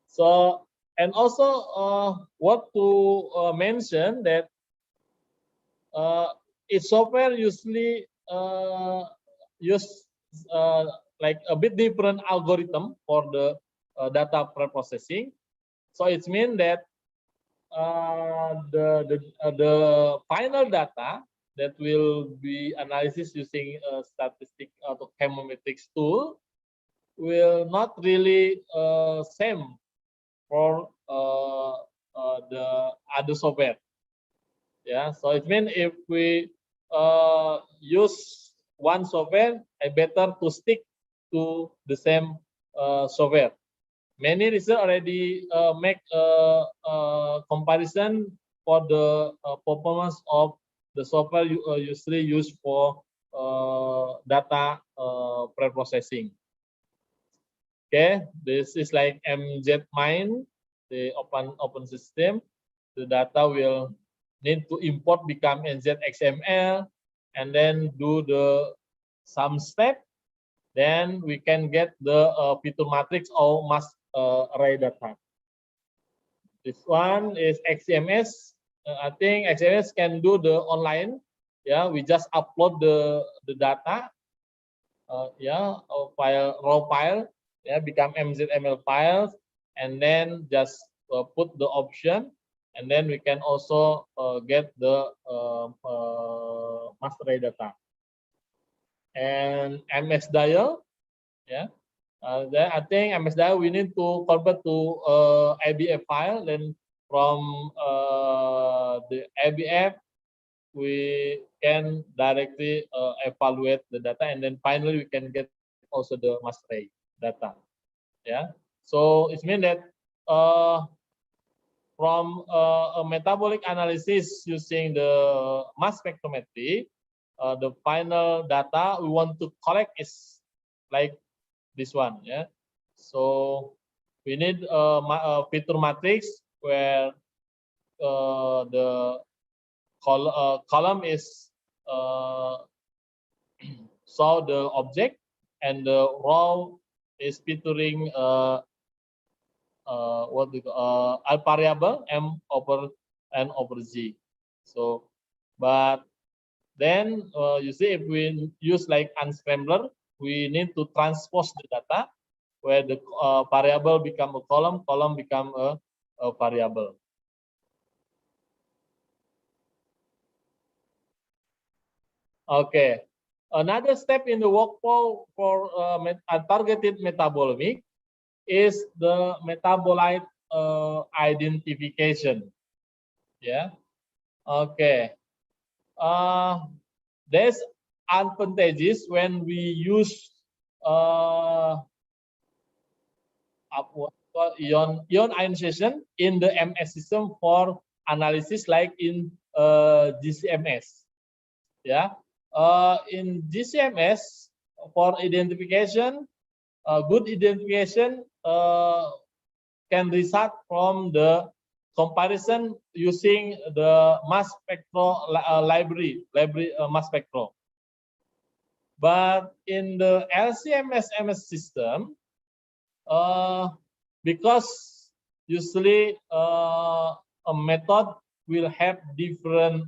So, and also what to mention that each software usually use like a bit different algorithm for the data pre-processing. So it means that the final data that will be analysis using a statistic or chemometrics tool will not really same for the other software. Yeah, so it means if we use one software, I better to stick to the same software. Many research already make a comparison for the performance of the software you usually used for data pre-processing. Okay, this is like MZMine, the open system. The data will need to import become NZXML, and then do the some step, then we can get the feature matrix or mass array data. This one is XCMS. I think XCMS can do the online. Yeah, we just upload the data. Yeah, file, raw file. Yeah, become MZML files, and then just put the option, and then we can also get the master array data. And MS dial. Yeah. Then I think MS dial we need to convert to ABF file. Then from the ABF we can directly evaluate the data, and then finally we can get also the mass array data. Yeah. So it means that from a metabolic analysis using the mass spectrometry, the final data we want to collect is like this one. Yeah. So we need a feature matrix where the column is show the object, and the row is featuring what we call a variable m over n over z. So, but then you see, if we use like unscrambler, we need to transpose the data where the variable become a column, column become a variable. Okay, another step in the workflow for targeted metabolomic is the metabolite identification. Yeah. Okay. There's advantages when we use ion ionization in the MS system for analysis, like in GCMS. Yeah. In GCMS, for identification, good identification can result from the comparison using the mass spectro library mass spectro. But in the LCMS MS system, because usually a method will have different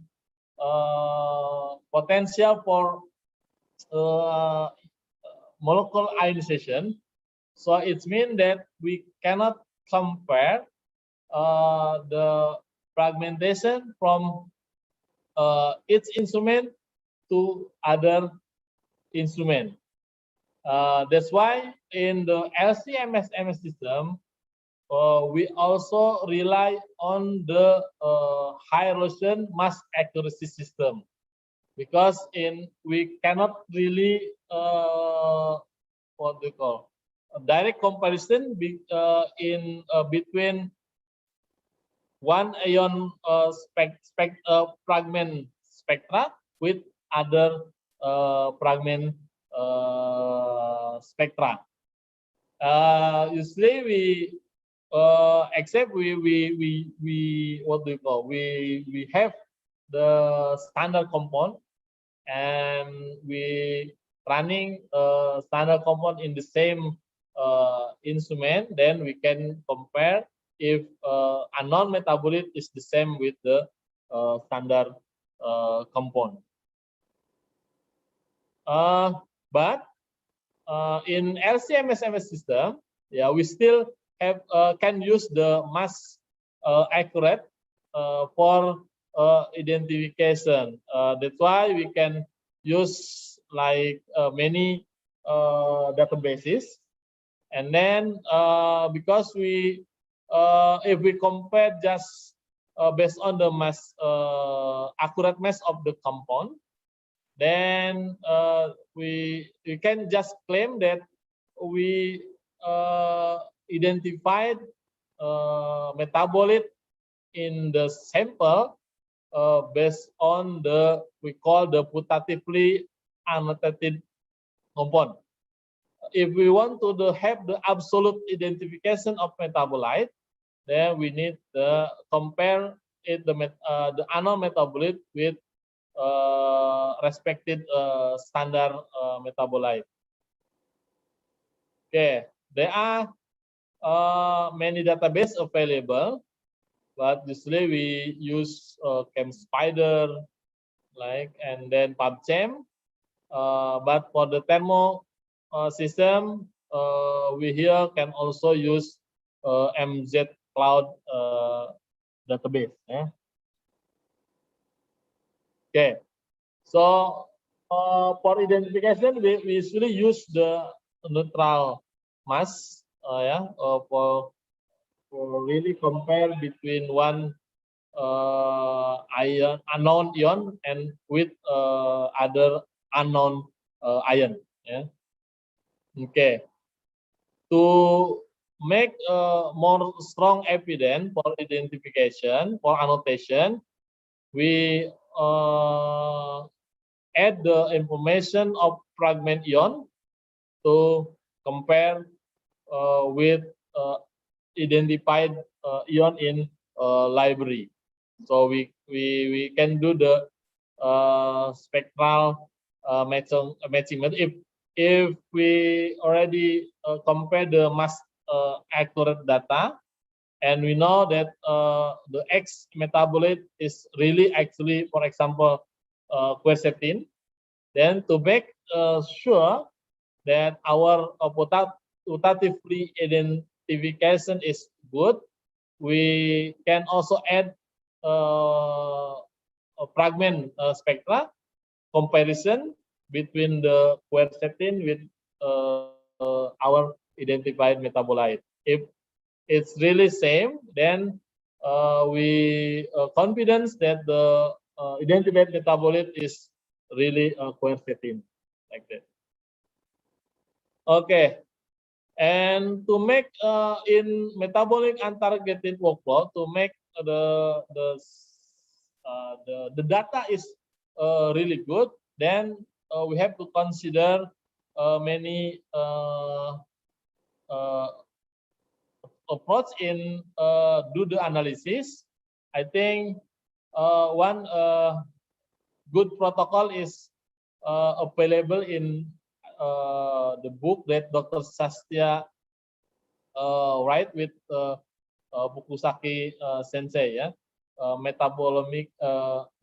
potential for molecular ionization, so it means that we cannot compare the fragmentation from each instrument to other instrument. That's why in the LCMS MS system, we also rely on the high resolution mass accuracy system, because we cannot really what we call a direct comparison between one ion fragment spectra with other fragment spectra. Usually we except we what do you call, we have the standard compound, and we running standard compound in the same instrument, then we can compare if unknown metabolite is the same with the standard compound. But in LCMS MS system, yeah, we still have can use the mass accurate for identification. That's why we can use like many databases, and then because we if we compare just based on the mass accurate mass of the compound, then we can just claim that we identified metabolite in the sample based on the we call the putatively annotated compound. If we want to have the absolute identification of metabolite, then we need to compare it the unknown metabolite with respected standard metabolite. Okay, there are many database available, but usually we use ChemSpider, like, and then PubChem. But for the thermo system, we here can also use MZ Cloud database. Yeah. Okay. So for identification, we usually use the neutral mass. Yeah. For really compare between one ion, unknown ion, and with other unknown ion. Yeah. Okay. To make more strong evidence for identification, for annotation, we add the information of fragment ion to compare with identified ion in library. So we can do the spectral matching method if we already compare the mass accurate data, and we know that the X metabolite is really actually, for example, quercetin, then to make sure that our putatively identification is good, we can also add a fragment spectra comparison between the quercetin with our identified metabolite. If it's really same, then we confidence that the identified metabolite is really quercetin, like that. Okay, and to make in metabolic untargeted workflow, to make the data is really good, then we have to consider many uh, approach in do the analysis. I think one good protocol is available in the book that Dr. Sastia write with Bukusaki Sensei, yeah, metabolomic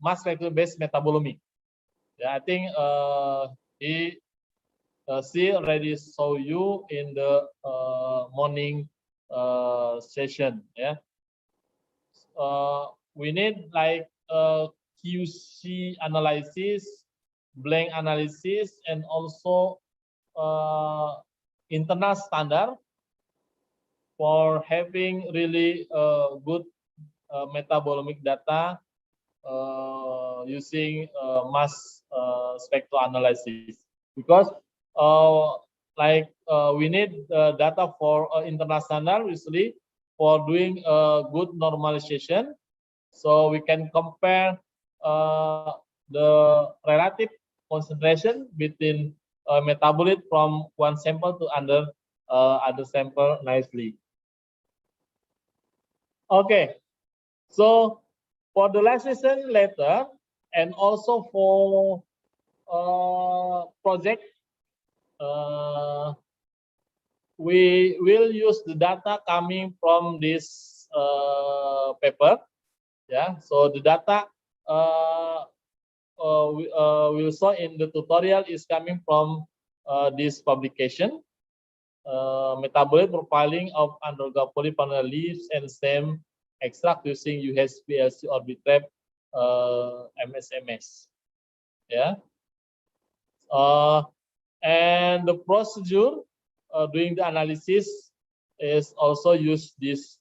mass spectrum based metabolomic. Yeah, I think he she already saw you in the morning session. Yeah, we need like QC analysis, blank analysis, and also internal standard for having really good metabolomic data using mass spectroanalysis, because we need data for internal standard usually for doing good normalization, so we can compare the relative concentration between metabolite from one sample to other sample nicely. Okay, so for the last session later, and also for project, we will use the data coming from this paper. Yeah, so the data we saw in the tutorial is coming from this publication, metabolic profiling of anaerobic polyphenol leaves and stem extract using UHPLC orbit trap MSMS. Yeah, and the procedure doing the analysis is also use this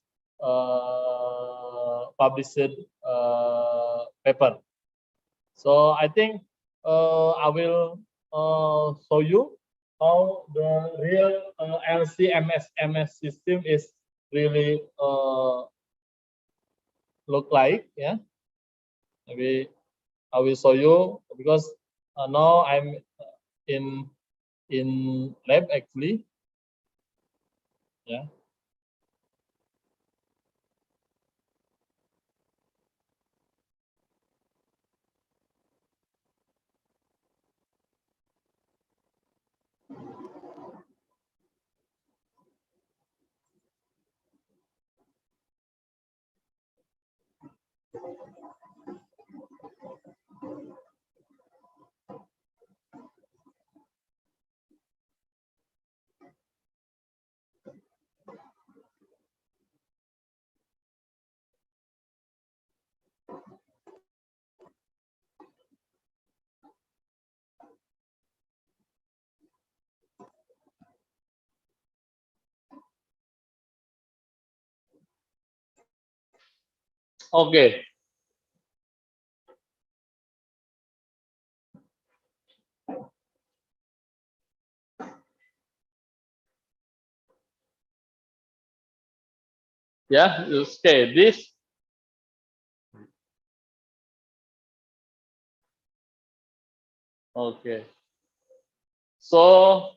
published paper. So I think I will show you how the real LC-MS system is really look like. Yeah, maybe I will show you, because now I'm in lab actually. Yeah. Okay. Yeah, okay. This. Okay. So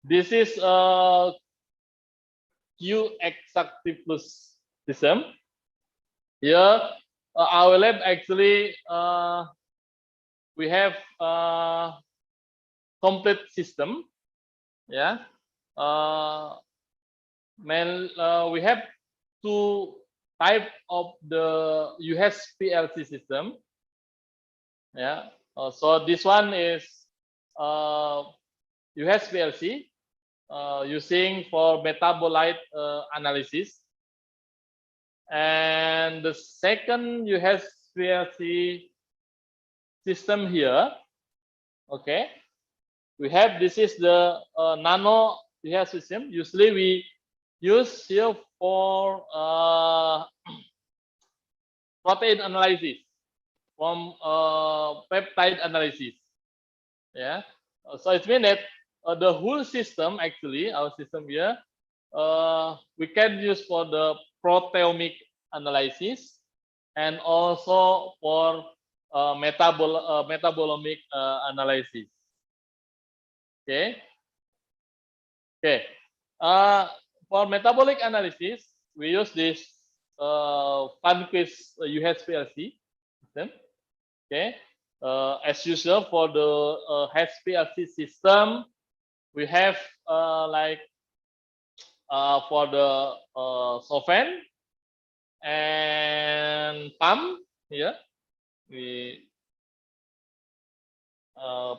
this is a Q exactibus system. Here, our lab actually we have complete system. Yeah. We have two type of the USPLC system. Yeah. So this one is USPLC using for metabolite analysis. And the second USPLC system here, okay, we have this is the nano UHS system. Usually we use here for protein analysis from peptide analysis. Yeah, so it means that the whole system actually our system here we can use for the proteomic analysis and also for metabolomic analysis. Okay. Okay. For metabolic analysis, we use this Funquist USPLC system. Okay. As usual for the HPLC system, we have like for the solvent and pump here. We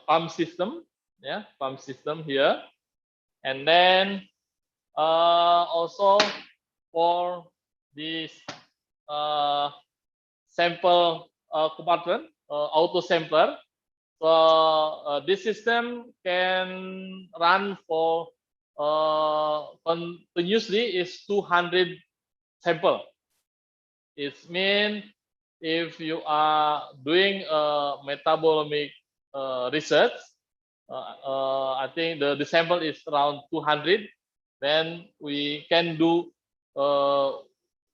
pump system, yeah, pump system here, and then also for this sample compartment, auto sampler. So this system can run for continuously is 200 sample. It means if you are doing metabolomic research, I think the sample is around 200. Then we can do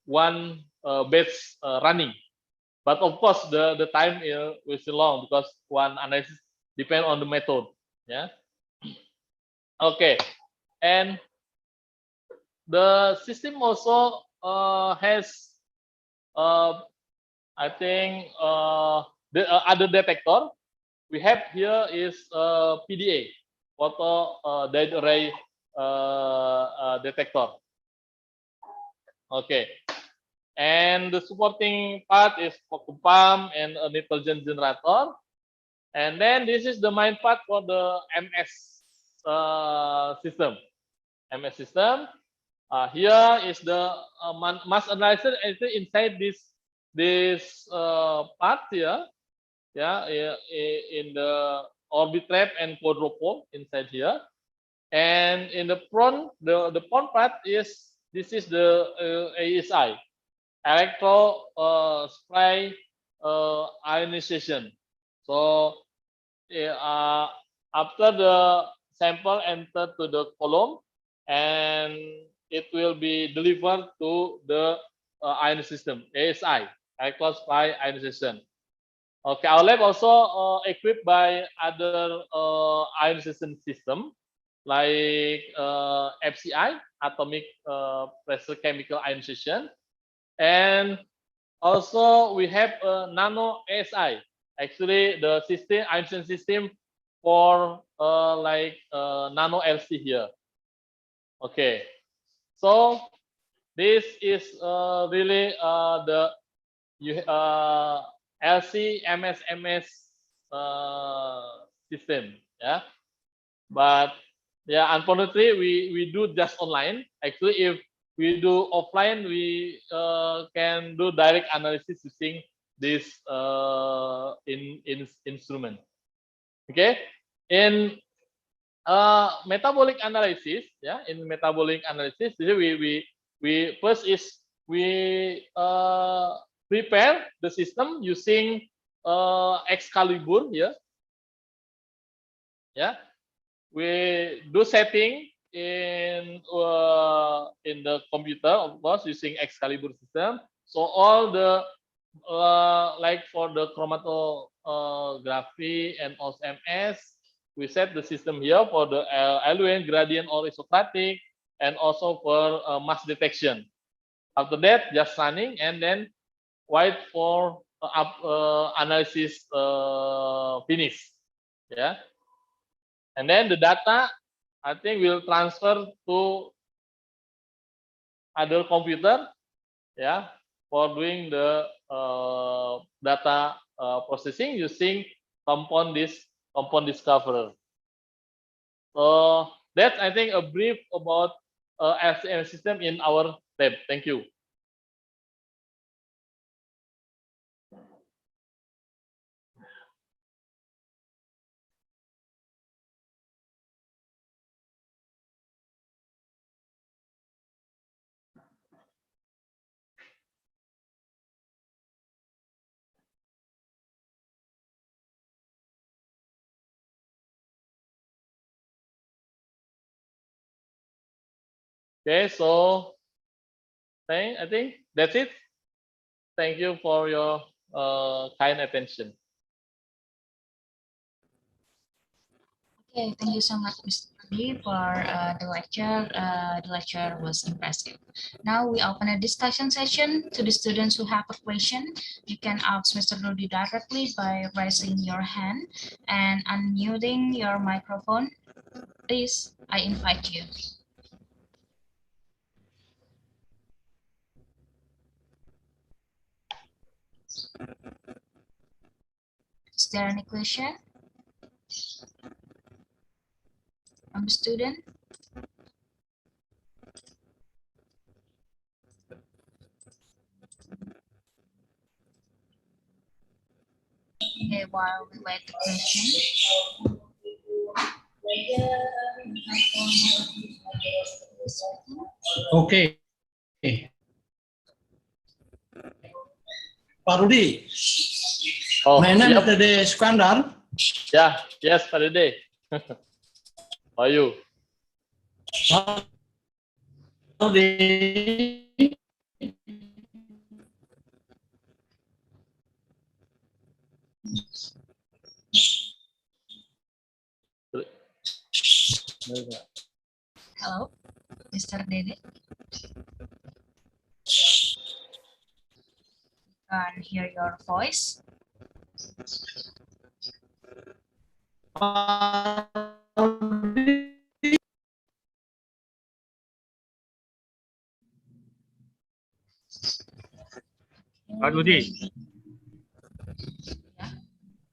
one batch running. But of course, the time will still long because one analysis depend on the method. Yeah. Okay. And the system also has I think the other detector we have here is PDA, photo diode array detector. Okay, and the supporting part is vacuum pump and a nitrogen generator, and then this is the main part for the MS system. MS system. Here is the mass analyzer inside this part here. Yeah, in the orbit trap and quadrupole inside here, and in the front, the front part is this is the ASI, electro spray ionization. So after the sample enter to the column, and it will be delivered to the ion system ASI, electron spray ionization. Okay, our lab also equipped by other ionization system like FCI, atomic pressure chemical ionization, and also we have a nano ASI. Actually, the system ionization system for like nano LC here. Okay, so this is really the LC MS system, yeah. But yeah, unfortunately we do just online. Actually, if we do offline, we can do direct analysis using this instrument. Okay, in metabolic analysis, yeah, in metabolic analysis, we first is we prepare the system using Excalibur here. Yeah, we do setting in the computer, of course, using Excalibur system. So all the like for the chromatography and also MS, we set the system here for the eluent, gradient, or isocratic, and also for mass detection. After that, just running and then wait for analysis finish. Yeah, and then the data, I think, will transfer to other computer. Yeah, for doing the data processing using compound discoverer. So that's, I think, a brief about SCM system in our lab. Thank you. Okay, so I think that's it. Thank you for your kind attention. Okay, thank you so much, Mr. Lee, for the lecture. The lecture was impressive. Now we open a discussion session to the students who have a question. You can ask Mr. Rudy directly by raising your hand and unmuting your microphone. Please, I invite you. Is there any question from the student? Okay, while we wait the question. Okay. Pak Rudi, mainan yep. Dede Skandar. Yeah, yes, Pak Dede. How are you? Rudi. Hello, Mr. Dede. Can hear your voice. Pak Rudi,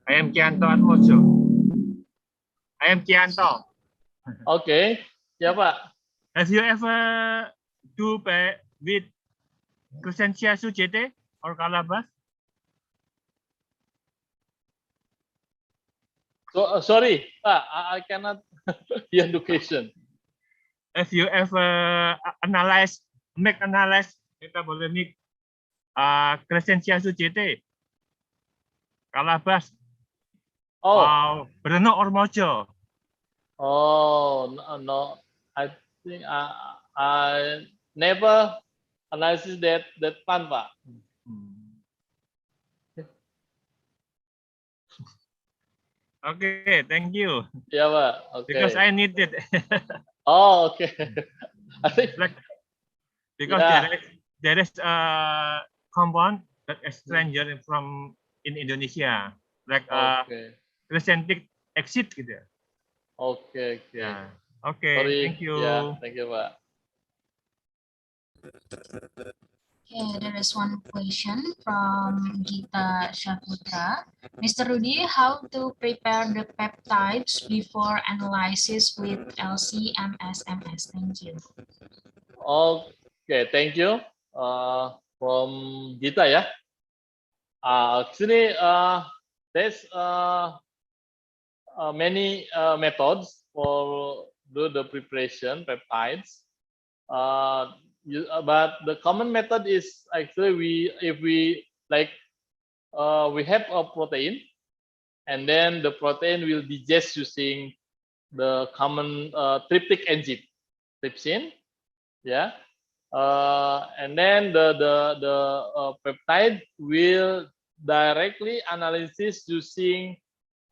I am Kianto Atmojo. I am Kianto. Okay, yeah, Pak. Have you ever do with Crescentia Sujete or Calabas? So sorry, Pak, I cannot hear the question. Have you ever make analyze metabolomic Crescentia Sujete, Calabas, Brno or Mojo? Oh, no, I think I never analysis that plant, Pak. Okay, thank you. Yeah, Pak. Okay. Because I need it. Oh, okay. I think because yeah. there is a compound that is stranger from in Indonesia, like Crescentic exit gitu. Okay. Yeah. Okay. Sorry. Thank you. Yeah, thank you, Pak. Okay, there is one question from Gita Shaputra. Mr. Rudy, how to prepare the peptides before analysis with LC-MS? Thank you. Okay, thank you. From Gita, yeah. Actually, there's many methods for do the preparation peptides. but the common method is actually if we like we have a protein, and then the protein will digest using the common tryptic enzyme, trypsin, yeah, and then the peptide will directly analysis using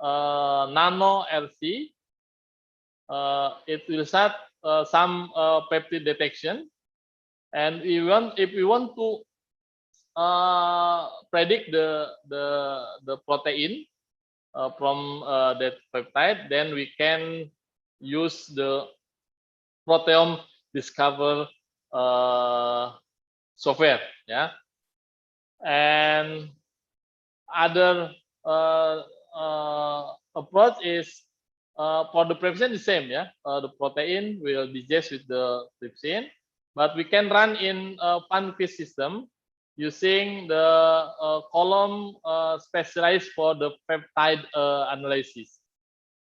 nano RC. It will start some peptide detection, and if we want to predict the protein from that peptide, then we can use the proteome discover software, yeah. And other approach is for the trypsin the same, yeah. The protein will digest with the trypsin, but we can run in a pan-quiz system using the column specialized for the peptide analysis.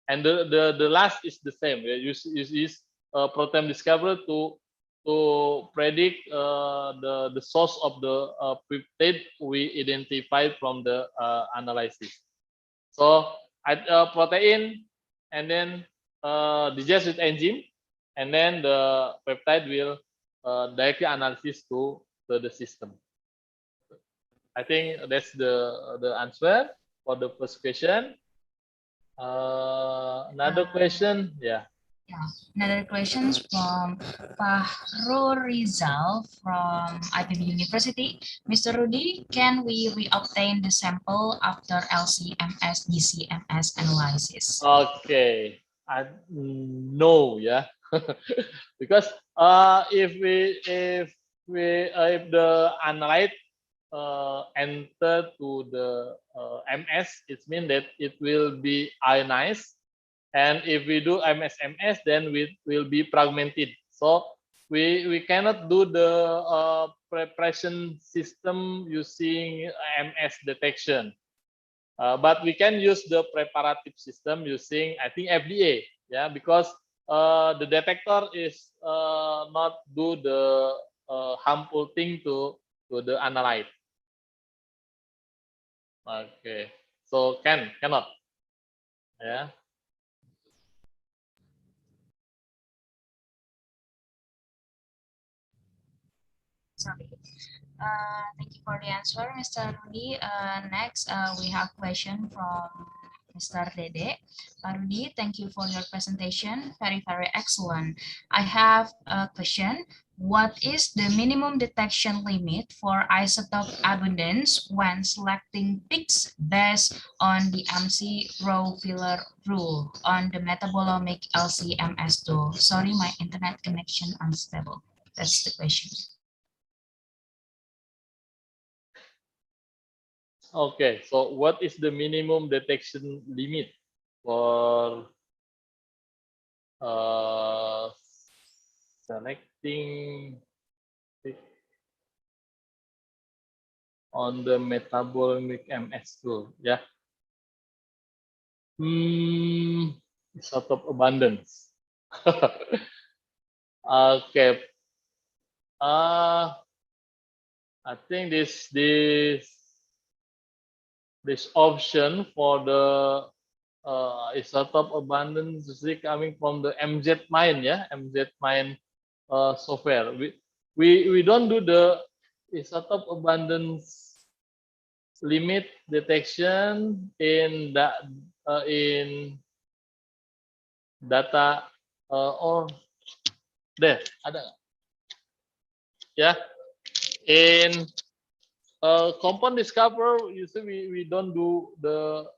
And the last is the same. We use protein discoverer to predict the source of the peptide we identified from the analysis. So protein, and then digest with enzyme, and then the peptide will directly analysis to the system. I think that's the answer for the first question. Another question, yeah. Yeah, another question from Fahro Rizal from IPB University. Mr. Rudy, can we reobtain the sample after LCMS DCMS analysis? Okay, no, yeah, because if the analyte enter to the MS, it means that it will be ionized, and if we do MS, then we will be fragmented. So we cannot do the preparation system using MS detection, but we can use the preparative system using, I think, FDA, yeah, because the detector is not do the harmful thing to the analyte. Okay, so cannot, yeah. Sorry. Thank you for the answer, Mr. Rudy. Next, we have question from Mr. Dede. Rudy, thank you for your presentation. Very, very excellent. I have a question. What is the minimum detection limit for isotope abundance when selecting peaks based on the MC row filler rule on the Metabolomic LCMS tool? Sorry, my internet connection unstable. That's the question. Okay, so what is the minimum detection limit for selecting on the Metabolomic MS tool? Yeah. Isotope abundance. Okay. I think this option for the isotope abundance is coming from the MZ-Mine, yeah, MZ-Mine software. We don't do the isotope abundance limit detection in data or there ada, yeah, in compound discover. Usually we don't do the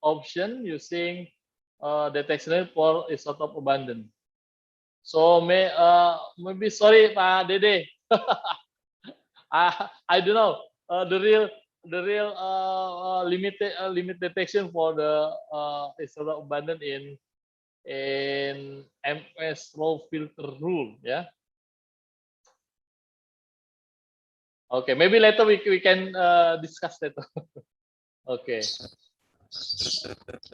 option using detection for isotope abundance. So maybe sorry Pak Dede. I don't know the real limit detection for the isotope abundance in MS row filter rule, yeah. Okay, maybe later we can discuss that. Okay.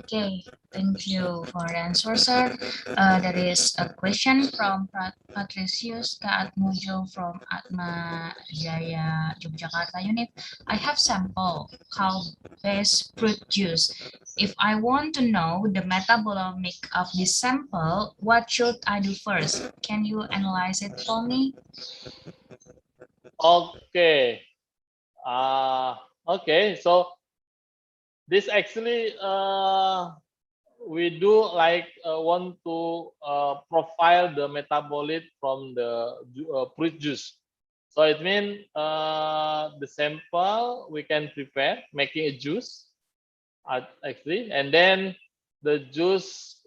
Okay, thank you for the answer, sir. There is a question from Patricius Kaatmujo from Atma Jaya Yogyakarta unit. I have sample cow-based fruit juice. If I want to know the metabolomic of this sample, what should I do first? Can you analyze it for me? Okay. Okay. So this actually we do like want to profile the metabolite from the fruit juice. So it means the sample we can prepare making a juice actually, and then the juice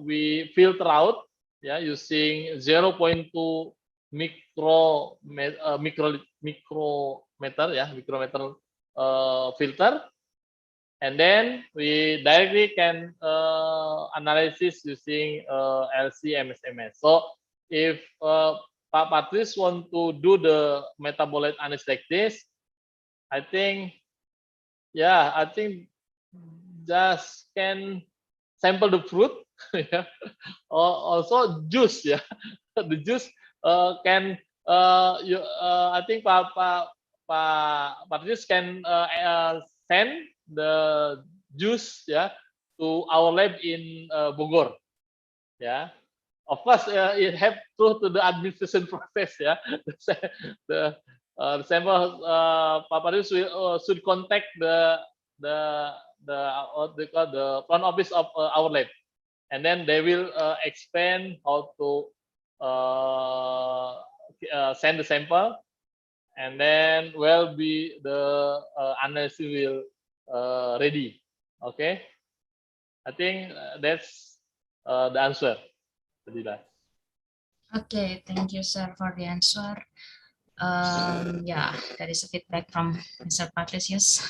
we filter out, yeah, using 0.2 micrometer, yeah, micrometer filter, and then we directly can analysis using LC-MS-MS. So if Pak Patrice want to do the metabolite analysis like this, I think, yeah, I think just can sample the fruit, yeah, or also juice, yeah. The juice can I think Pak Patrice can send the juice, yeah, to our lab in Bogor, yeah. Of course, it have through to the administration process, yeah. The sample Pak Patrice will should contact the what they call the front office of our lab, and then they will explain how to send the sample, and then will be the analysis will ready. Okay, I think that's the answer. Okay, thank you, sir, for the answer. Yeah, that is a feedback from Mr. Patricius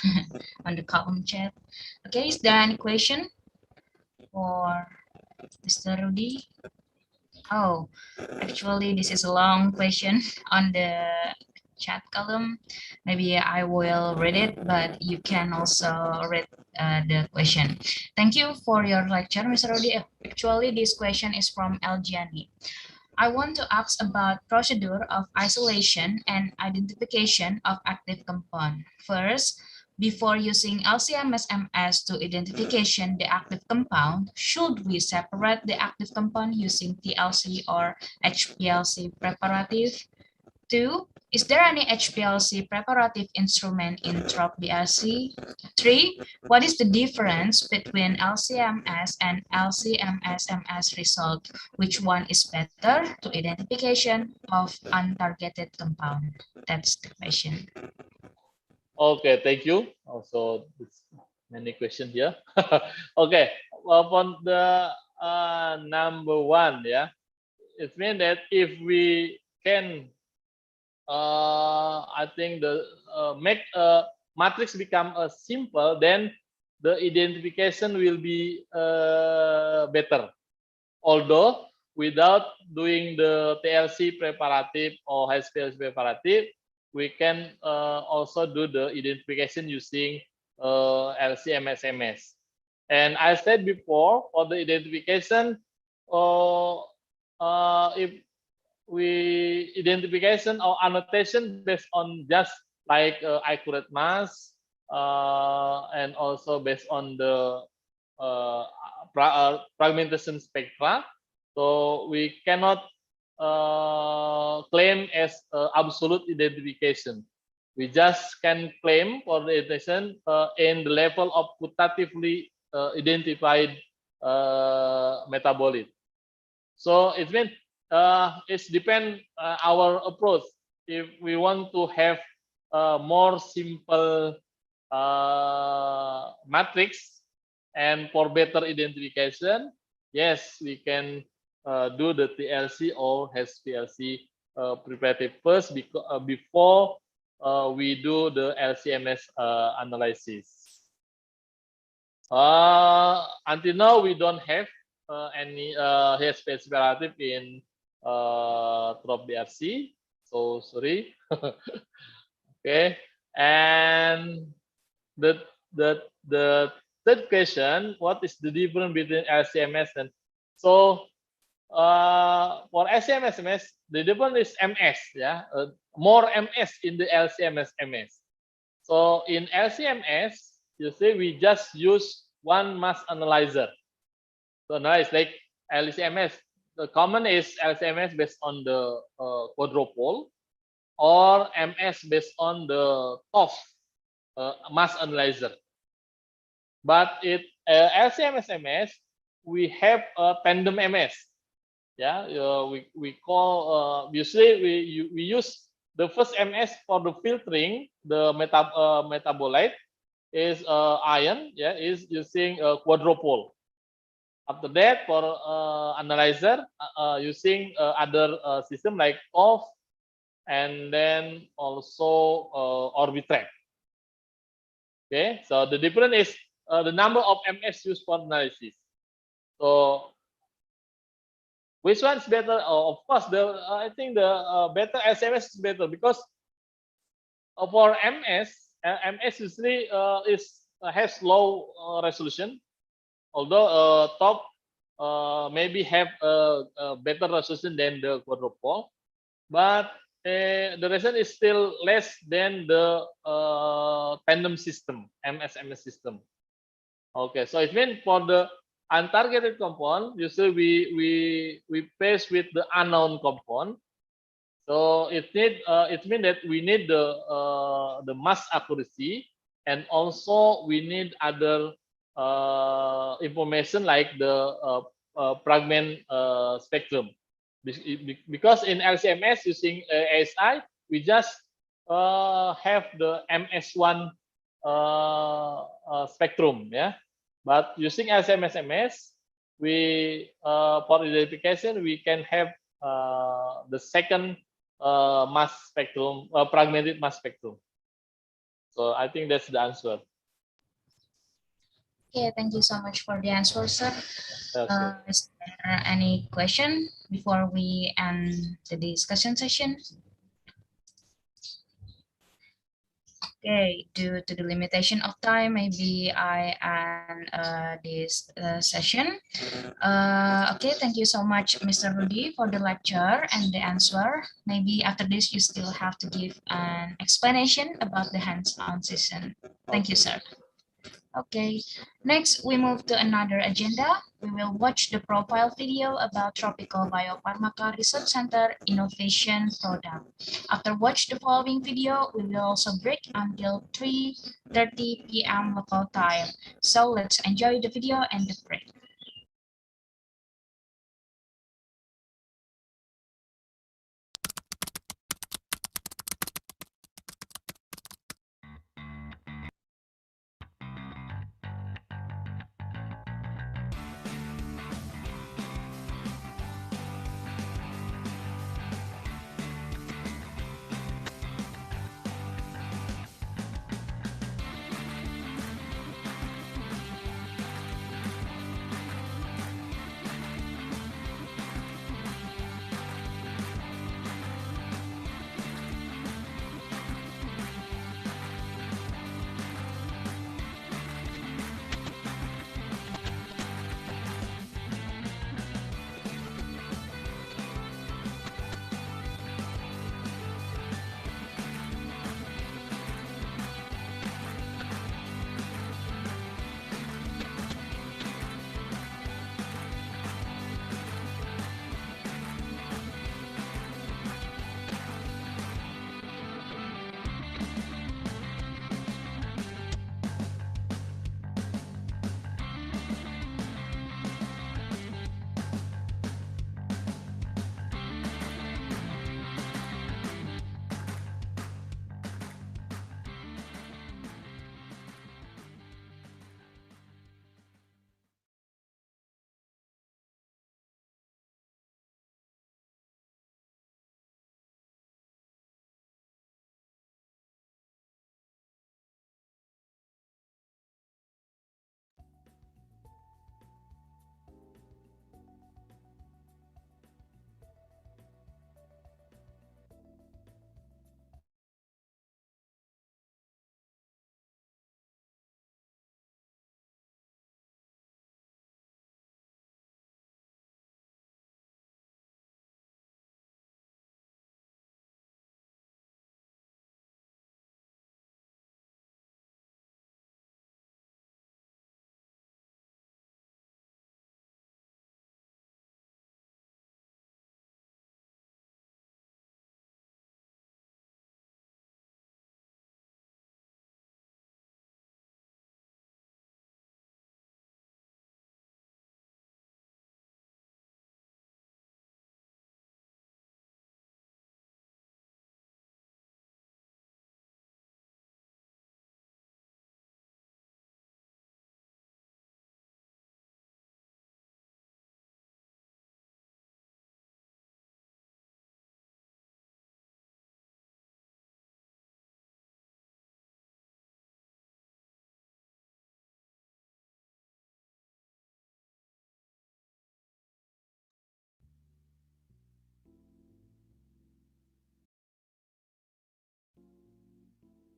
on the column chat. Okay, is there any question for Mr. Rudy? Oh, actually, this is a long question on the chat column. Maybe I will read it, but you can also read the question. Thank you for your lecture, Mr. Rudy. Actually, this question is from Elgiani. I want to ask about procedure of isolation and identification of active compound. First, before using LC-MS-MS to identification the active compound, should we separate the active compound using TLC or HPLC preparative? 2. Is there any HPLC preparative instrument in TropBRC? 3. What is the difference between LC-MS and LC-MS-MS result? Which one is better to identification of untargeted compound? That's the question. Okay, thank you. Also, many questions here. Okay, upon the number one, yeah, it means that if we can I think the make a matrix become simple, then the identification will be better. Although without doing the TLC preparative or HPLC preparative, we can also do the identification using LC-MS-MS. And I said before, for the identification, if we identification or annotation based on just like accurate mass and also based on the fragmentation spectra. So we cannot claim as absolute identification. We just can claim for the identification in the level of quantitatively identified metabolite. So it means it depends our approach. If we want to have more simple matrix and for better identification, yes, we can do the TLC or HPLC preparative first before we do the LC-MS analysis. Until now, we don't have any HPLC preparative in TropBRC, so sorry. Okay, and the third question, what is the difference between LCMS and so for LCMS, the difference is MS, yeah, more MS in the LCMS MS. So in LCMS, you see we just use one mass analyzer to analyze like LCMS. The common is LCMS based on the quadrupole or MS based on the TOF mass analyzer. But it LCMS MS, we have a tandem MS. Yeah, we call usually we use the first MS for the filtering the metabolite is ion. Yeah, is using a quadrupole. After that, for analyzer using other system like TOF and then also Orbitrap. Okay, so the difference is the number of MS used for analysis. So which one is better? Of course, I think the better LCMS is better because for MS usually has low resolution, although TOF maybe have a better resolution than the quadrupole, but the resolution is still less than the tandem system, MS system. Okay, so it means for the untargeted compound, usually we paste with the unknown compound. So it means that we need the mass accuracy, and also we need other information like the fragment spectrum. Because in LCMS using ASI, we just have the MS1 spectrum, yeah. But using LCMS, we for identification we can have the second mass spectrum, fragmented mass spectrum. So I think that's the answer. Okay, thank you so much for the answer, sir. Okay. Is there any question before we end the discussion session? Okay, due to the limitation of time, maybe I end this session. Okay, thank you so much, Mr. Rudy, for the lecture and the answer. Maybe after this, you still have to give an explanation about the hands-on session. Thank you, sir. Okay, next we move to another agenda. We will watch the profile video about Tropical Biopharmaca Research Center Innovation Product. After watch the following video, we will also break until 3:30 p.m. local time. So let's enjoy the video and the break.